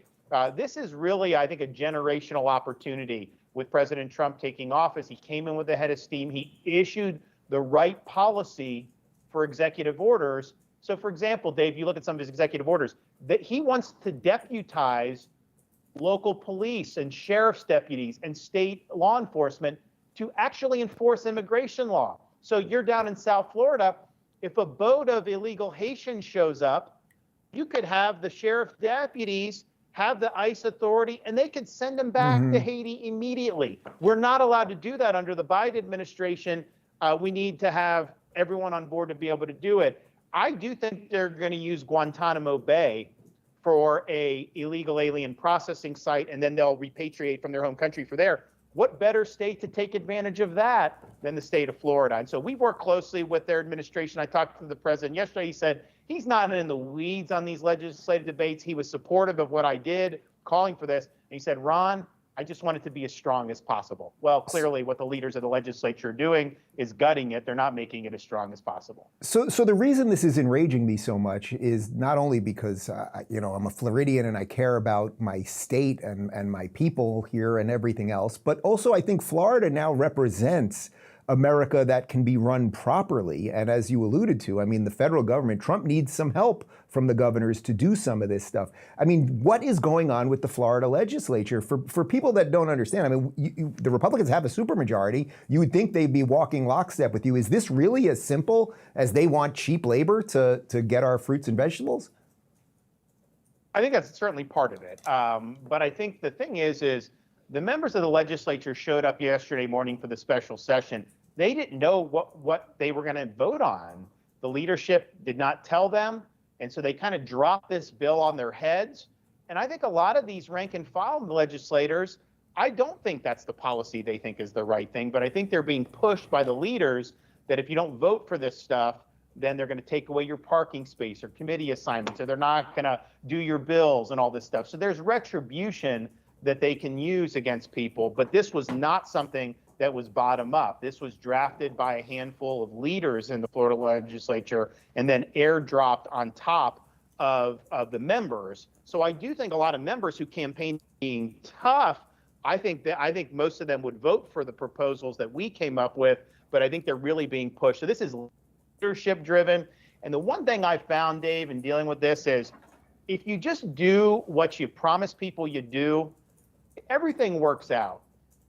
This is really, I think, a generational opportunity with President Trump taking office. He came in with a head of steam. He issued the right policy for executive orders. So, for example, Dave, you look at some of his executive orders, that he wants to deputize local police and sheriff's deputies and state law enforcement to actually enforce immigration law. So you're down in South Florida. If a boat of illegal Haitians shows up, you could have the sheriff's deputies have the ICE authority, and they could send them back to Haiti immediately. We're not allowed to do that under the Biden administration. We need to have everyone on board to be able to do it. I do think they're going to use Guantanamo Bay for a illegal alien processing site, and then they'll repatriate from their home country for there. What better state to take advantage of that than the state of Florida? And so we work closely with their administration. I talked to the president yesterday. He said he's not in the weeds on these legislative debates. He was supportive of what I did, calling for this. And he said, Ron, I just want it to be as strong as possible. Well, clearly what the leaders of the legislature are doing is gutting it. They're not making it as strong as possible. So the reason this is enraging me so much is not only because, I'm a Floridian and I care about my state and my people here and everything else, but also I think Florida now represents America that can be run properly. And as you alluded to, I mean, the federal government, Trump needs some help from the governors to do some of this stuff. I mean, what is going on with the Florida legislature? For people that don't understand, I mean, the Republicans have a supermajority. You would think they'd be walking lockstep with you. Is this really as simple as they want cheap labor to get our fruits and vegetables? I think that's certainly part of it. But I think the thing is the members of the legislature showed up yesterday morning for the special session. They didn't know what they were going to vote on. The leadership did not tell them. And so they kind of dropped this bill on their heads. And I think a lot of these rank and file legislators, I don't think that's the policy they think is the right thing, but I think they're being pushed by the leaders that if you don't vote for this stuff, then they're going to take away your parking space or committee assignments, or they're not going to do your bills and all this stuff. So there's retribution that they can use against people, but this was not something that was bottom up. This was drafted by a handful of leaders in the Florida legislature and then airdropped on top of the members. So I do think a lot of members who campaigned being tough, I think most of them would vote for the proposals that we came up with, but I think they're really being pushed. So this is leadership driven. And the one thing I found, Dave, in dealing with this is if you just do what you promise people you do, everything works out.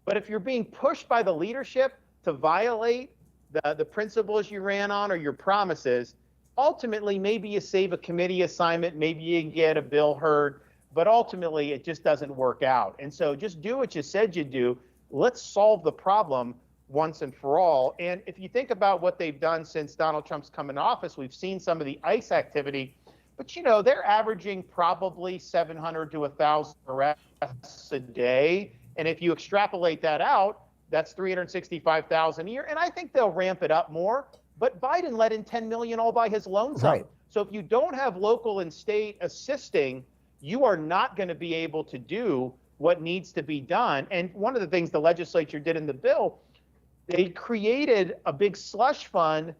But if you're being pushed by the leadership to violate the principles you ran on or your promises, ultimately, maybe you save a committee assignment, maybe you get a bill heard, but ultimately it just doesn't work out. And so just do what you said you'd do. Let's solve the problem once and for all. And if you think about what they've done since Donald Trump's come into office, we've seen some of the ICE activity, but they're averaging probably 700 to 1,000 arrests a day. And if you extrapolate that out, that's 365,000 a year. And I think they'll ramp it up more. But Biden let in 10 million all by his lonesome. Right. So if you don't have local and state assisting, you are not going to be able to do what needs to be done. And one of the things the legislature did in the bill, they created a big slush fund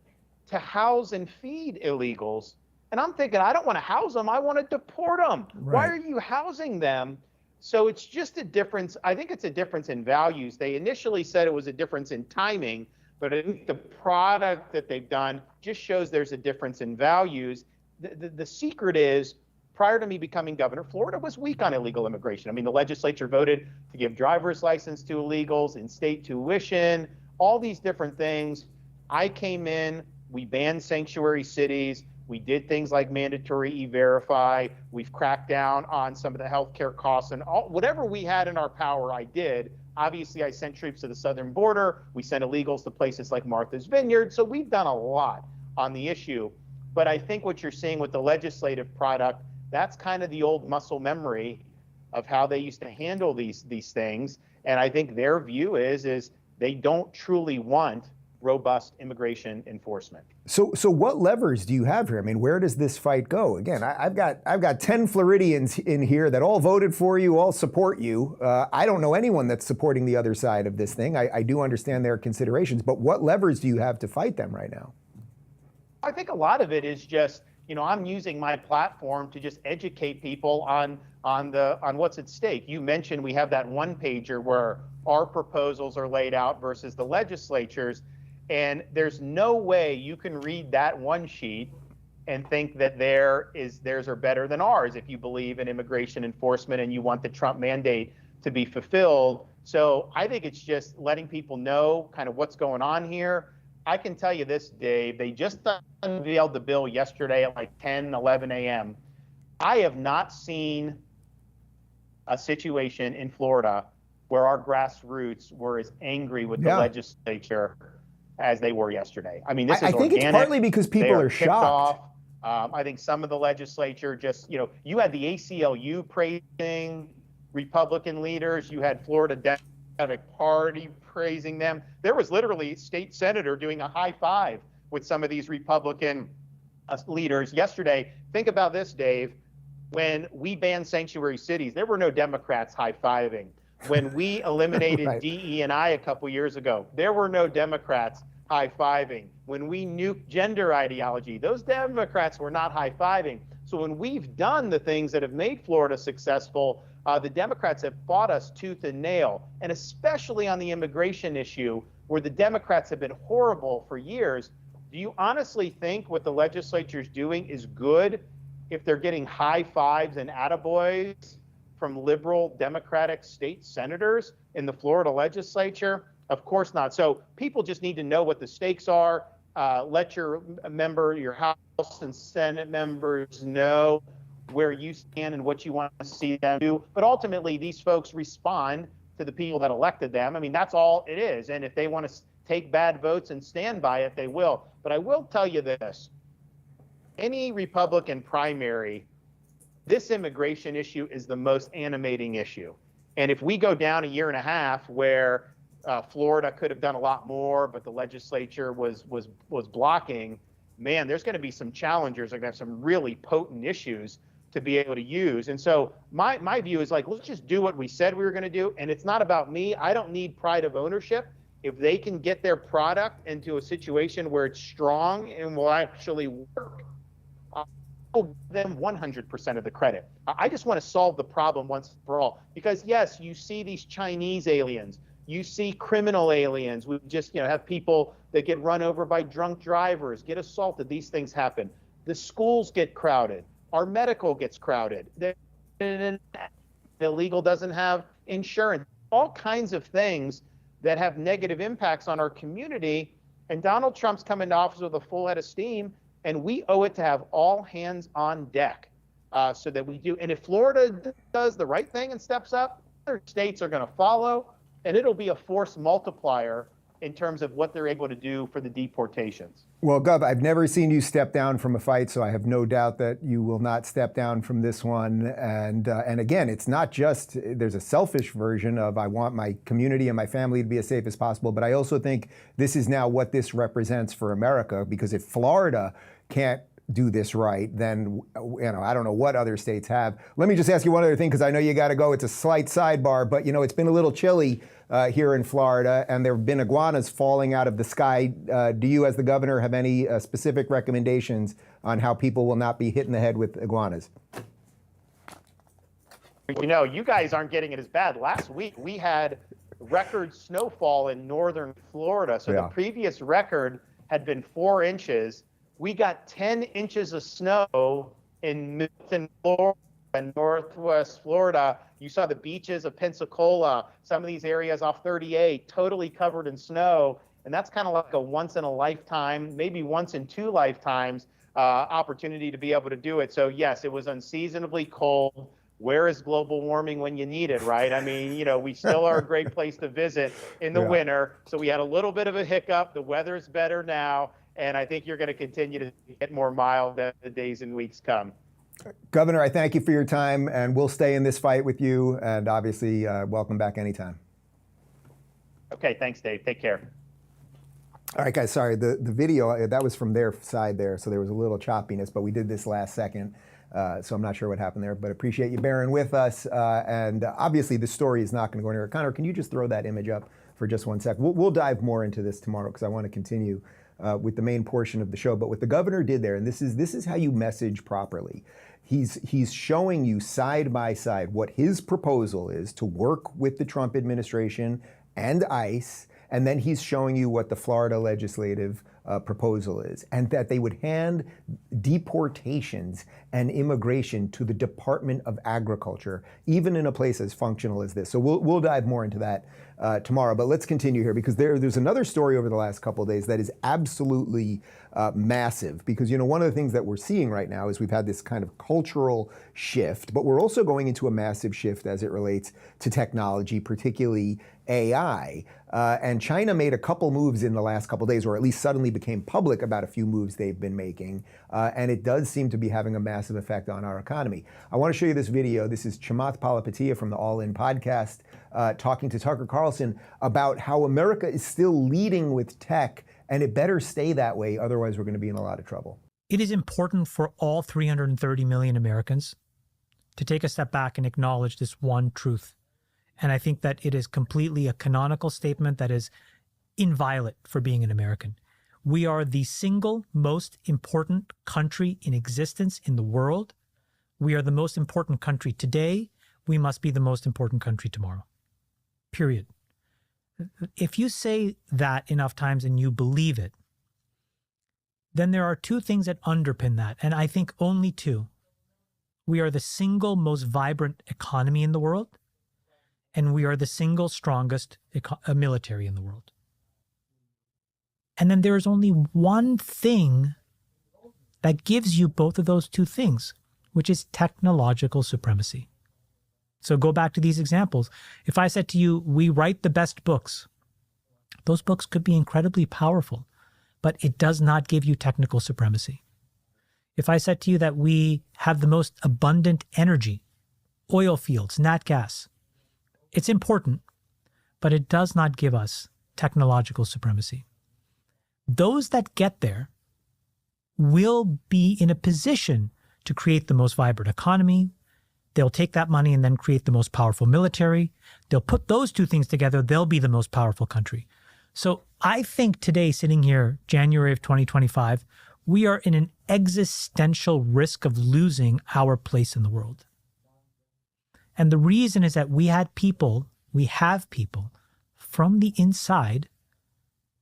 to house and feed illegals. And I'm thinking, I don't want to house them. I want to deport them. Right. Why are you housing them? So it's just a difference. I think it's a difference in values. They initially said it was a difference in timing, but I think the product that they've done just shows there's a difference in values. The secret is, prior to me becoming governor, Florida was weak on illegal immigration. I mean, the legislature voted to give driver's license to illegals, in-state tuition, all these different things. I came in, we banned sanctuary cities. We did things like mandatory E-Verify. We've cracked down on some of the healthcare costs and whatever we had in our power, I did. Obviously, I sent troops to the southern border. We sent illegals to places like Martha's Vineyard. So we've done a lot on the issue. But I think what you're seeing with the legislative product, that's kind of the old muscle memory of how they used to handle these things. And I think their view is they don't truly want robust immigration enforcement. So what levers do you have here? I mean, where does this fight go? Again, I've got 10 Floridians in here that all voted for you, all support you. I don't know anyone that's supporting the other side of this thing. I do understand their considerations, but what levers do you have to fight them right now? I think a lot of it is just, I'm using my platform to just educate people on what's at stake. You mentioned we have that one pager where our proposals are laid out versus the legislature's, and there's no way you can read that one sheet and think that theirs are better than ours if you believe in immigration enforcement and you want the Trump mandate to be fulfilled. So I think it's just letting people know kind of what's going on here. I can tell you this, Dave, they just unveiled the bill yesterday at like 10, 11 a.m. I have not seen a situation in Florida where our grassroots were as angry with the legislature as they were yesterday. I mean, this is I think organic. it's partly because people are ticked shocked. off. I think some of the legislature just, you had the ACLU praising Republican leaders. You had Florida Democratic Party praising them. There was literally a state senator doing a high five with some of these Republican leaders yesterday. Think about this, Dave. When we banned sanctuary cities, there were no Democrats high-fiving. When we eliminated Right. DE&I a couple years ago, there were no Democrats high-fiving. When we nuked gender ideology, those Democrats were not high-fiving. So when we've done the things that have made Florida successful, the Democrats have fought us tooth and nail, and especially on the immigration issue, where the Democrats have been horrible for years. Do you honestly think what the legislature's doing is good if they're getting high fives and attaboys from liberal Democratic state senators in the Florida legislature? Of course not. So people just need to know what the stakes are. Let your House and Senate members know where you stand and what you want to see them do. But ultimately, these folks respond to the people that elected them. I mean, that's all it is. And if they want to take bad votes and stand by it, they will. But I will tell you this. Any Republican primary, this immigration issue is the most animating issue. And if we go down a year and a half where Florida could have done a lot more, but the legislature was blocking, man, there's going to be some challengers. They're going to have some really potent issues to be able to use. And so my view is like, let's just do what we said we were going to do. And it's not about me. I don't need pride of ownership. If they can get their product into a situation where it's strong and will actually work, I'll give them 100% of the credit. I just want to solve the problem once for all. Because yes, you see these Chinese aliens, you see criminal aliens. We just have people that get run over by drunk drivers, get assaulted. These things happen. The schools get crowded. Our medical gets crowded. The illegal doesn't have insurance. All kinds of things that have negative impacts on our community. And Donald Trump's come into office with a full head of steam, and we owe it to have all hands on deck so that we do. And if Florida does the right thing and steps up, other states are going to follow, and it'll be a force multiplier in terms of what they're able to do for the deportations. Well, Gov, I've never seen you step down from a fight, so I have no doubt that you will not step down from this one. And again, it's not just, there's a selfish version of I want my community and my family to be as safe as possible, but I also think this is now what this represents for America, because if Florida can't do this right, then I don't know what other states have. Let me just ask you one other thing, because I know you got to go. It's a slight sidebar, but it's been a little chilly here in Florida, and there have been iguanas falling out of the sky. Do you, as the governor, have any specific recommendations on how people will not be hit in the head with iguanas? You guys aren't getting it as bad. Last week, we had record snowfall in northern Florida. So the previous record had been 4 inches. We got 10 inches of snow in Milton, Florida, and northwest Florida. You saw the beaches of Pensacola, some of these areas off 38, totally covered in snow. And that's kind of like a once in a lifetime, maybe once in 2 lifetimes opportunity to be able to do it. So yes, it was unseasonably cold. Where is global warming when you need it, right? I mean, we still are a great place to visit in the winter. So we had a little bit of a hiccup. The weather's better now. And I think you're going to continue to get more mild as the days and weeks come. Governor, I thank you for your time, and we'll stay in this fight with you. And obviously, welcome back anytime. Okay, thanks, Dave. Take care. All right, guys, sorry. The video, that was from their side there, so there was a little choppiness, but we did this last second. So I'm not sure what happened there, but appreciate you bearing with us. And obviously, the story is not going to go anywhere. Connor, can you just throw that image up for just 1 sec? We'll dive more into this tomorrow, because I want to continue with the main portion of the show. But what the governor did there, and this is how you message properly. He's showing you side by side what his proposal is to work with the Trump administration and ICE, and then he's showing you what the Florida legislative proposal is, and that they would hand deportations and immigration to the Department of Agriculture, even in a place as functional as this. So we'll dive more into that tomorrow, but let's continue here, because there's another story over the last couple of days that is absolutely massive, because one of the things that we're seeing right now is we've had this kind of cultural shift, but we're also going into a massive shift as it relates to technology, particularly AI. And China made a couple moves in the last couple of days, or at least suddenly became public about a few moves they've been making. And it does seem to be having a massive effect on our economy. I want to show you this video. This is Chamath Palihapitiya from the All In podcast talking to Tucker Carlson about how America is still leading with tech, and it better stay that way. Otherwise, we're going to be in a lot of trouble. It is important for all 330 million Americans to take a step back and acknowledge this one truth. And I think that it is completely a canonical statement that is inviolate for being an American. We are the single most important country in existence in the world. We are the most important country today. We must be the most important country tomorrow. Period. If you say that enough times and you believe it, then there are two things that underpin that, and I think only two. We are the single most vibrant economy in the world, and we are the single strongest military in the world. And then there is only one thing that gives you both of those two things, which is technological supremacy. So go back to these examples. If I said to you, we write the best books, those books could be incredibly powerful, but it does not give you technical supremacy. If I said to you that we have the most abundant energy, oil fields, nat gas, it's important, but it does not give us technological supremacy. Those that get there will be in a position to create the most vibrant economy. They'll take that money and then create the most powerful military. They'll put those two things together. They'll be the most powerful country. So I think today, sitting here, January of 2025, we are in an existential risk of losing our place in the world. And the reason is that we have people from the inside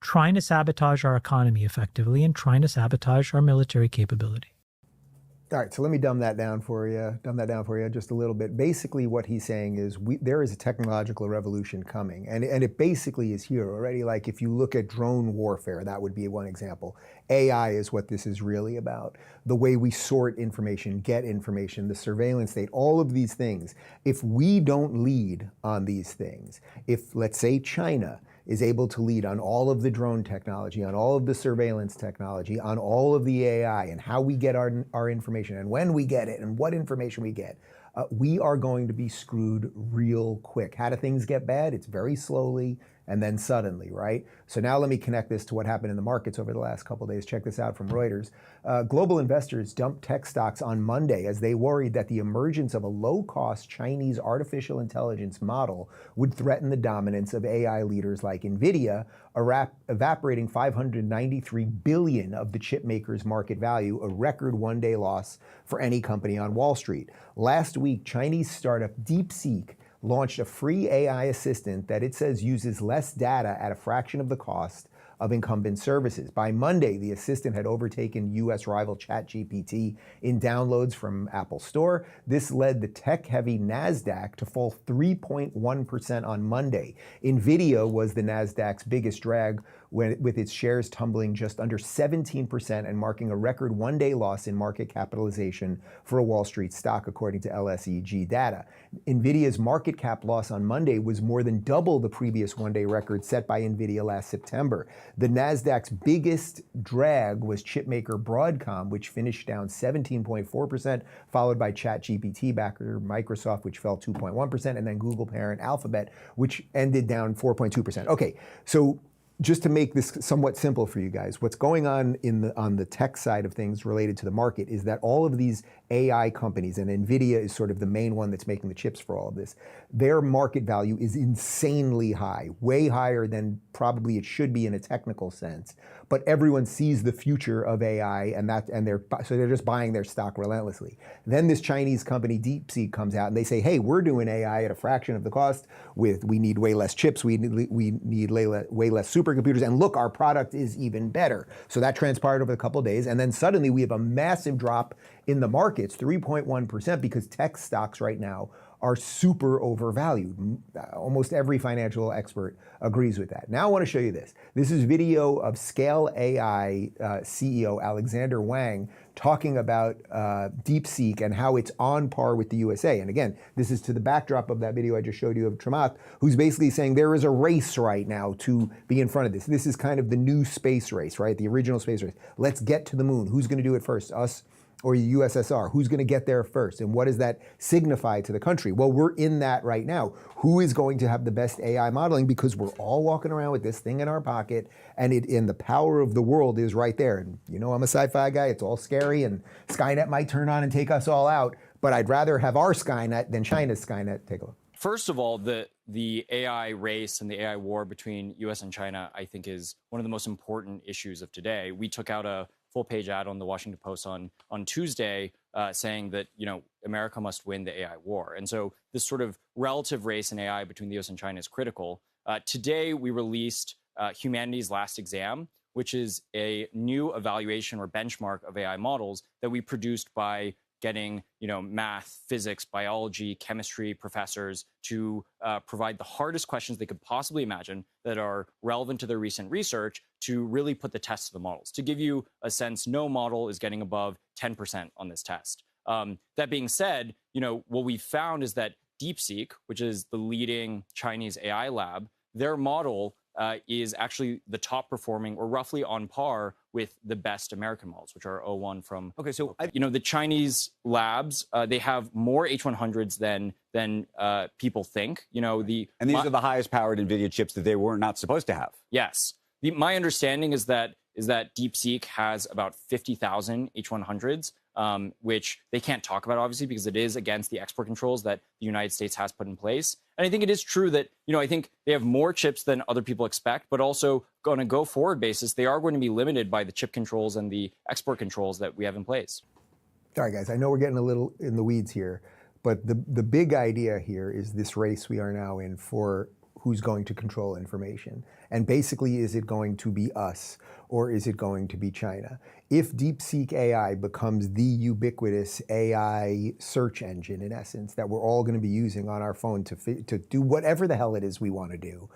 trying to sabotage our economy effectively and trying to sabotage our military capability. All right, so let me dumb that down for you just a little bit. Basically, what he's saying is there is a technological revolution coming, and it basically is here already. Like if you look at drone warfare, that would be one example. AI is what this is really about. The way we sort information, get information, the surveillance state, all of these things. If we don't lead on these things, if, let's say, China is able to lead on all of the drone technology, on all of the surveillance technology, on all of the AI, and how we get our information, and when we get it, and what information we get, we are going to be screwed real quick. How do things get bad? It's very slowly and then suddenly, right? So now let me connect this to what happened in the markets over the last couple of days. Check this out from Reuters. Global investors dumped tech stocks on Monday as they worried that the emergence of a low-cost Chinese artificial intelligence model would threaten the dominance of AI leaders like Nvidia, evaporating $593 billion of the chip maker's market value, a record one-day loss for any company on Wall Street. Last week, Chinese startup DeepSeek launched a free AI assistant that it says uses less data at a fraction of the cost of incumbent services. By Monday, the assistant had overtaken U.S. rival ChatGPT in downloads from Apple Store. This led the tech-heavy NASDAQ to fall 3.1% on Monday. Nvidia was the NASDAQ's biggest drag, with its shares tumbling just under 17% and marking a record one-day loss in market capitalization for a Wall Street stock, according to LSEG data. Nvidia's market cap loss on Monday was more than double the previous one-day record set by Nvidia last September. The NASDAQ's biggest drag was chipmaker Broadcom, which finished down 17.4%, followed by ChatGPT backer Microsoft, which fell 2.1%, and then Google parent Alphabet, which ended down 4.2%. Okay, so just to make this somewhat simple for you guys, what's going on on the tech side of things related to the market is that all of these AI companies, and Nvidia is sort of the main one that's making the chips for all of this, their market value is insanely high, way higher than probably it should be in a technical sense. but everyone sees the future of AI, and they're just buying their stock relentlessly. Then this Chinese company DeepSeek comes out and they say, hey, we're doing AI at a fraction of the cost. We need way less chips, we need way less supercomputers, and look, our product is even better. So that transpired over a couple of days, and then suddenly we have a massive drop in the markets, 3.1%, because tech stocks right now are super overvalued. Almost every financial expert agrees with that. Now I want to show you this. This is video of Scale AI CEO Alexander Wang talking about DeepSeek and how it's on par with the USA. And again, this is to the backdrop of that video I just showed you of Tramath, who's basically saying there is a race right now to be in front of this. This is kind of the new space race, right? The original space race. Let's get to the moon. Who's going to do it first? Us or the USSR? Who's going to get there first? And what does that signify to the country? Well, we're in that right now. Who is going to have the best AI modeling? Because we're all walking around with this thing in our pocket, and the power of the world is right there. And you know, I'm a sci-fi guy. It's all scary, and Skynet might turn on and take us all out. But I'd rather have our Skynet than China's Skynet. Take a look. First of all, the AI race and the AI war between U.S. and China, I think, is one of the most important issues of today. We took out a full-page ad on the Washington Post on Tuesday saying that, you know, America must win the AI war. And so this sort of relative race in AI between the U.S. and China is critical. Today, we released Humanity's Last Exam, which is a new evaluation or benchmark of AI models that we produced by getting, you know, math, physics, biology, chemistry professors to provide the hardest questions they could possibly imagine that are relevant to their recent research to really put the test to the models. To give you a sense, no model is getting above 10% on this test. That being said, you know, what we found is that DeepSeek, which is the leading Chinese AI lab, their model is actually the top performing, or roughly on par with the best American models, which are O1 from. Okay, so you know, the Chinese labs, they have more H100s than people think. You know, and these are the highest powered Nvidia chips that they were not supposed to have. Yes, my understanding is that DeepSeek has about 50,000 H100s. Which they can't talk about, obviously, because it is against the export controls that the United States has put in place. And I think it is true that, you know, I think they have more chips than other people expect, but also on a go-forward basis, they are going to be limited by the chip controls and the export controls that we have in place. All right, guys, I know we're getting a little in the weeds here, but the big idea here is this race we are now in for who's going to control information. And basically, is it going to be us or is it going to be China? If DeepSeek AI becomes the ubiquitous AI search engine, in essence, that we're all going to be using on our phone to do whatever the hell it is we want to do,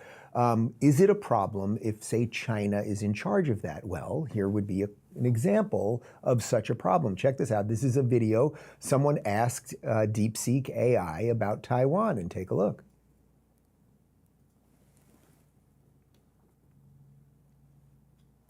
is it a problem if, say, China is in charge of that? Well, here would be an example of such a problem. Check this out. This is a video. Someone asked DeepSeek AI about Taiwan, and take a look.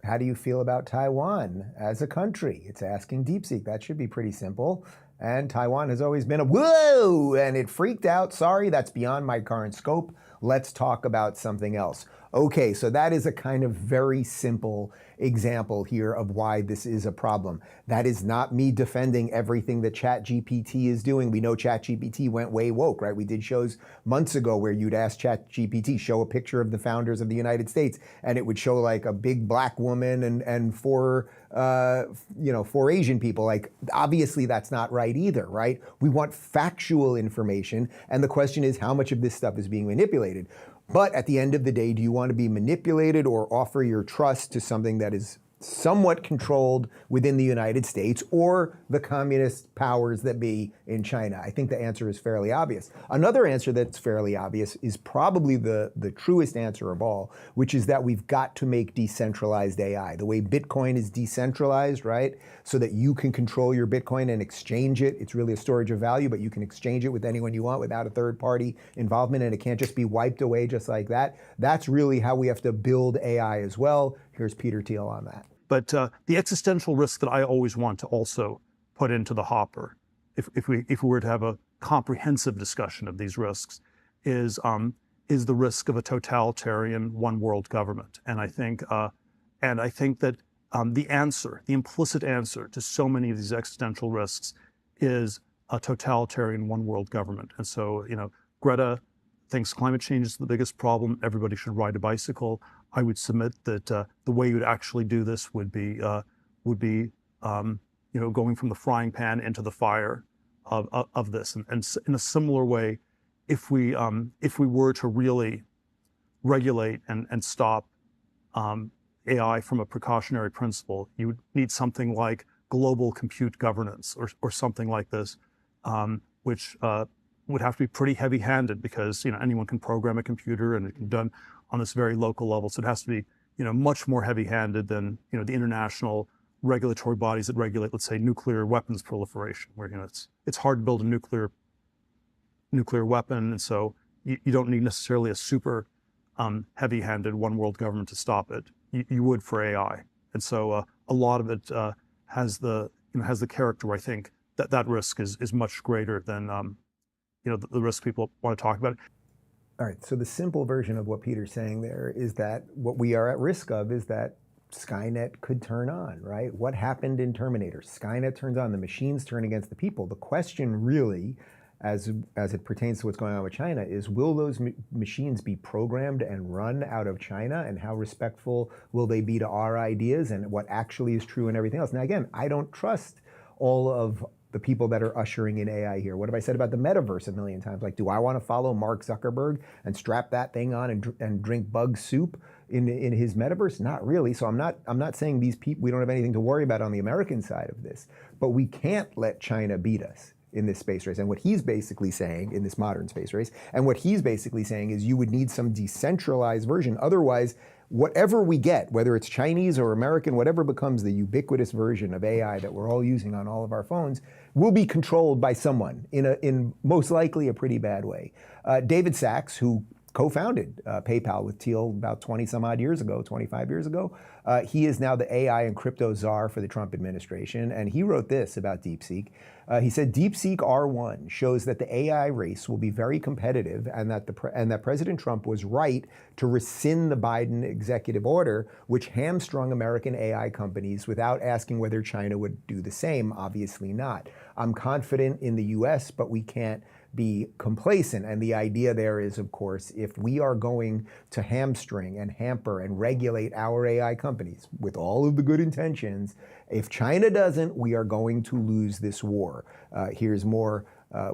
How do you feel about Taiwan as a country? It's asking DeepSeek. That should be pretty simple. And Taiwan has always been a whoa, and it freaked out. Sorry, that's beyond my current scope. Let's talk about something else. Okay, so that is a kind of very simple example here of why this is a problem. That is not me defending everything that ChatGPT is doing. We know ChatGPT went way woke, right? We did shows months ago where you'd ask ChatGPT, show a picture of the founders of the United States, and it would show like a big black woman and four Asian people. Like, obviously that's not right either, right? We want factual information, and the question is how much of this stuff is being manipulated. But at the end of the day, do you want to be manipulated or offer your trust to something that is somewhat controlled within the United States or the communist powers that be in China? I think the answer is fairly obvious. Another answer that's fairly obvious is probably the truest answer of all, which is that we've got to make decentralized AI. The way Bitcoin is decentralized, right? So that you can control your Bitcoin and exchange it. It's really a storage of value, but you can exchange it with anyone you want without a third party involvement, and it can't just be wiped away just like that. That's really how we have to build AI as well. Here's Peter Thiel on that. But the existential risk that I always want to also put into the hopper, if we were to have a comprehensive discussion of these risks, is the risk of a totalitarian one world government. And I think that the implicit answer to so many of these existential risks is a totalitarian one world government. And so, you know, Greta thinks climate change is the biggest problem. Everybody should ride a bicycle. I would submit that the way you would actually do this would be going from the frying pan into the fire of this. And in a similar way, if we were to really regulate and stop AI from a precautionary principle, you would need something like global compute governance or something like this, which would have to be pretty heavy-handed because anyone can program a computer and it can be done on this very local level. So it has to be much more heavy-handed than the international regulatory bodies that regulate, let's say, nuclear weapons proliferation, where it's hard to build a nuclear weapon, and so you don't need necessarily a super heavy-handed one world government to stop it. You would for AI, and so a lot of it has the character where I think that risk is much greater than the risk people want to talk about. All right, so the simple version of what Peter's saying there is that what we are at risk of is that Skynet could turn on, right? What happened in Terminator? Skynet turns on, the machines turn against the people. The question really, as it pertains to what's going on with China, is will those machines be programmed and run out of China, and how respectful will they be to our ideas and what actually is true and everything else? Now again, I don't trust all of the people that are ushering in AI here. What have I said about the metaverse a million times? Like, do I want to follow Mark Zuckerberg and strap that thing on and drink bug soup in his metaverse? Not really. So I'm not saying these people, we don't have anything to worry about on the American side of this, but we can't let China beat us in this space race. And what he's basically saying in this modern space race, and what he's basically saying is you would need some decentralized version. Otherwise, whatever we get, whether it's Chinese or American, whatever becomes the ubiquitous version of AI that we're all using on all of our phones, will be controlled by someone in most likely a pretty bad way. David Sachs, who co-founded PayPal with Thiel about 20 some odd years ago, 25 years ago. He is now the AI and crypto czar for the Trump administration. And he wrote this about DeepSeek. He said, DeepSeek R1 shows that the AI race will be very competitive and that President Trump was right to rescind the Biden executive order, which hamstrung American AI companies without asking whether China would do the same. Obviously not. I'm confident in the US, but we can't be complacent. And the idea there is, of course, if we are going to hamstring and hamper and regulate our AI companies with all of the good intentions, if China doesn't, we are going to lose this war. Here's more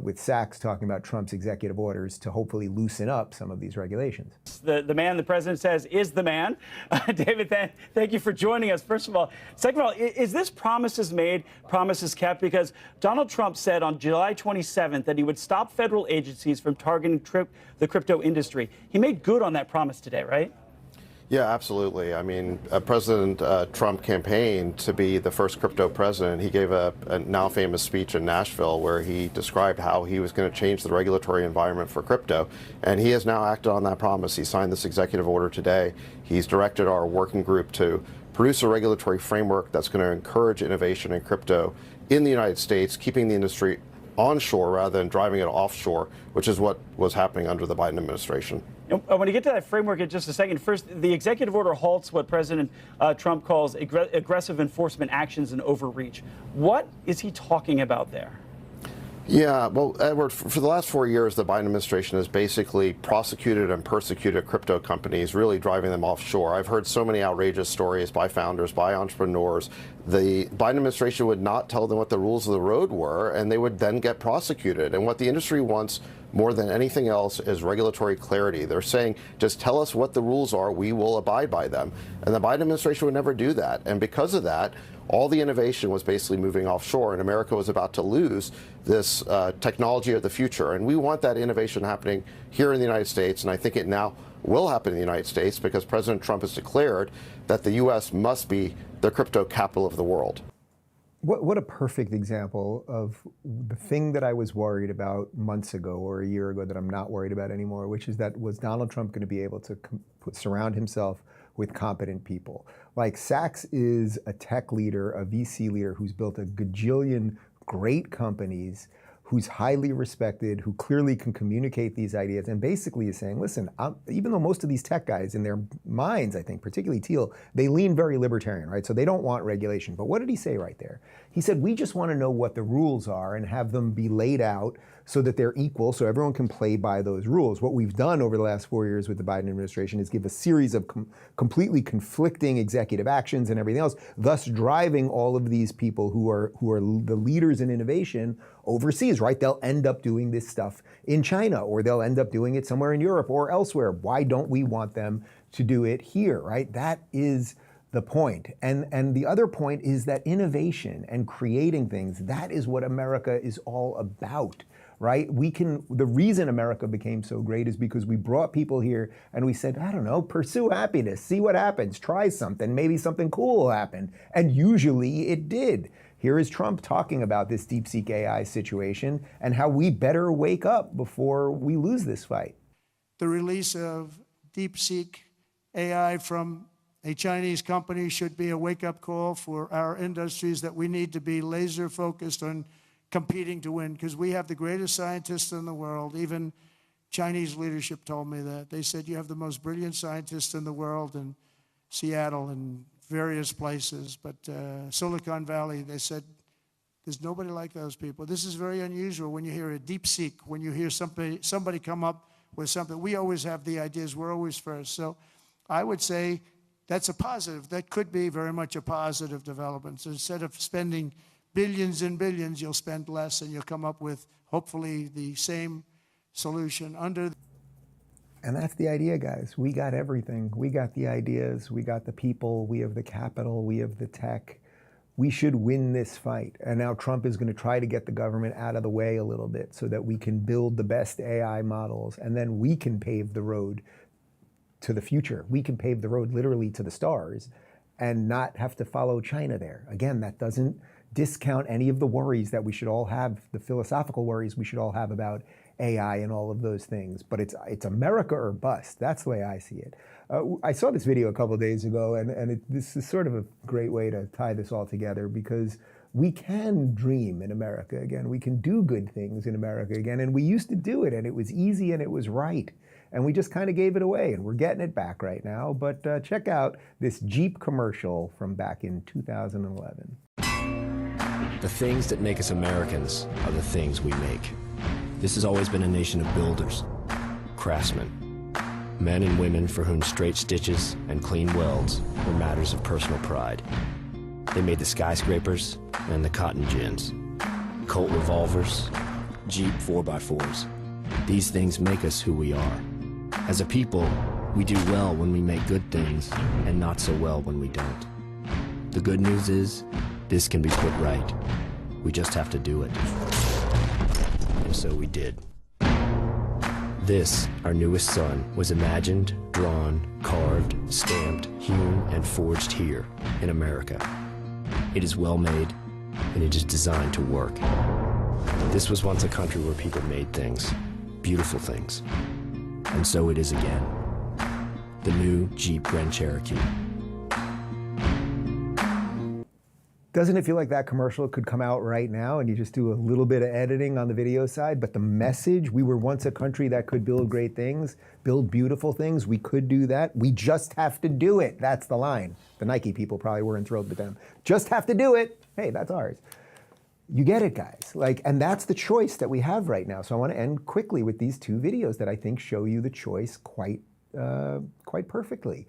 with Sachs talking about Trump's executive orders to hopefully loosen up some of these regulations. The man the president says is the man. David, thank you for joining us, first of all. Second of all, is this promises made, promises kept? Because Donald Trump said on July 27th that he would stop federal agencies from targeting the crypto industry. He made good on that promise today, right? Yeah, absolutely. I mean, President Trump campaigned to be the first crypto president. He gave a now famous speech in Nashville where he described how he was going to change the regulatory environment for crypto. And he has now acted on that promise. He signed this executive order today. He's directed our working group to produce a regulatory framework that's going to encourage innovation in crypto in the United States, keeping the industry onshore rather than driving it offshore, which is what was happening under the Biden administration. I want to get to that framework in just a second. First, the executive order halts what President Trump calls aggressive enforcement actions and overreach. What is he talking about there? Yeah, well, Edward, for the last 4 years, the Biden administration has basically prosecuted and persecuted crypto companies, really driving them offshore. I've heard so many outrageous stories by founders, by entrepreneurs. The Biden administration would not tell them what the rules of the road were, and they would then get prosecuted. And what the industry wants more than anything else is regulatory clarity. They're saying, just tell us what the rules are, we will abide by them. And the Biden administration would never do that. And because of that, all the innovation was basically moving offshore, and America was about to lose this technology of the future. And we want that innovation happening here in the United States, and I think it now will happen in the United States because President Trump has declared that the U.S. must be the crypto capital of the world. What a perfect example of the thing that I was worried about months ago or a year ago that I'm not worried about anymore, which is that was Donald Trump going to be able to surround himself with competent people. Like Sachs is a tech leader, a VC leader who's built a gajillion great companies, who's highly respected, who clearly can communicate these ideas, and basically is saying, listen, even though most of these tech guys in their minds, I think, particularly Thiel, they lean very libertarian, right? So they don't want regulation. But what did he say right there? He said, we just want to know what the rules are and have them be laid out so that they're equal, so everyone can play by those rules. What we've done over the last 4 years with the Biden administration is give a series of completely conflicting executive actions and everything else, thus driving all of these people who are the leaders in innovation overseas, right? They'll end up doing this stuff in China, or they'll end up doing it somewhere in Europe or elsewhere. Why don't we want them to do it here, right? That is the point. And the other point is that innovation and creating things, that is what America is all about, right? The reason America became so great is because we brought people here and we said, I don't know, pursue happiness, see what happens, try something, maybe something cool will happen. And usually it did. Here is Trump talking about this DeepSeek AI situation and how we better wake up before we lose this fight. The release of DeepSeek AI from a Chinese company should be a wake-up call for our industries that we need to be laser focused on competing to win, because we have the greatest scientists in the world. Even Chinese leadership told me that. They said, you have the most brilliant scientists in the world in Seattle and various places, but Silicon Valley, they said, there's nobody like those people. This is very unusual when you hear a DeepSeek, when you hear somebody come up with something. We always have the ideas. We're always first. So I would say that's a positive. That could be very much a positive development. So instead of spending billions and billions, you'll spend less and you'll come up with, hopefully, the same solution under. And that's the idea, guys. We got everything. We got the ideas, we got the people, we have the capital, we have the tech. We should win this fight. And now Trump is going to try to get the government out of the way a little bit so that we can build the best AI models, and then we can pave the road to the future. We can pave the road literally to the stars and not have to follow China there. Again, that doesn't discount any of the worries that we should all have, the philosophical worries we should all have about AI and all of those things. But it's America or bust. That's the way I see it. I saw this video a couple of days ago, and this is sort of a great way to tie this all together, because we can dream in America again. We can do good things in America again. And we used to do it, and it was easy and it was right. And we just kind of gave it away, and we're getting it back right now. But check out this Jeep commercial from back in 2011. The things that make us Americans are the things we make. This has always been a nation of builders, craftsmen, men and women for whom straight stitches and clean welds were matters of personal pride. They made the skyscrapers and the cotton gins, Colt revolvers, Jeep 4x4s. These things make us who we are. As a people, we do well when we make good things and not so well when we don't. The good news is, this can be put right. We just have to do it. And so we did. This, our newest son, was imagined, drawn, carved, stamped, hewn, and forged here in America. It is well made, and it is designed to work. This was once a country where people made things, beautiful things. And so it is again. The new Jeep Grand Cherokee. Doesn't it feel like that commercial could come out right now and you just do a little bit of editing on the video side, but the message, we were once a country that could build great things, build beautiful things, we could do that, we just have to do it. That's the line. The Nike people probably weren't thrilled with them. Just have to do it. Hey, that's ours. You get it, guys. And that's the choice that we have right now. So I want to end quickly with these two videos that I think show you the choice quite perfectly.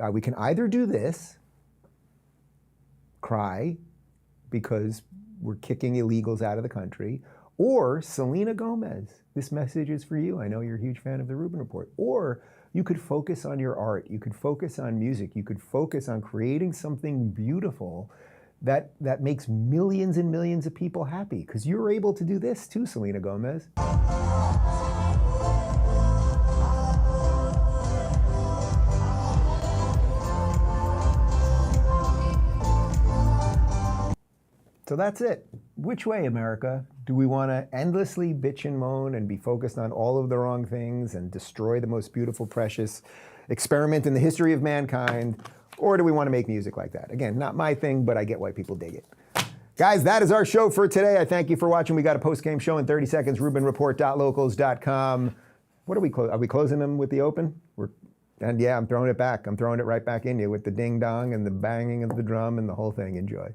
We can either do this, cry because we're kicking illegals out of the country, or Selena Gomez, this message is for you. I know you're a huge fan of the Rubin Report. Or you could focus on your art, you could focus on music, you could focus on creating something beautiful that makes millions and millions of people happy, because you're able to do this too, Selena Gomez. So that's it. Which way, America? Do we want to endlessly bitch and moan and be focused on all of the wrong things and destroy the most beautiful, precious experiment in the history of mankind? Or do we want to make music like that? Again, not my thing, but I get why people dig it. Guys, that is our show for today. I thank you for watching. We got a post-game show in 30 seconds. RubinReport.locals.com. What are we closing? Are we closing them with the open? And yeah, I'm throwing it back. I'm throwing it right back in you with the ding dong and the banging of the drum and the whole thing. Enjoy.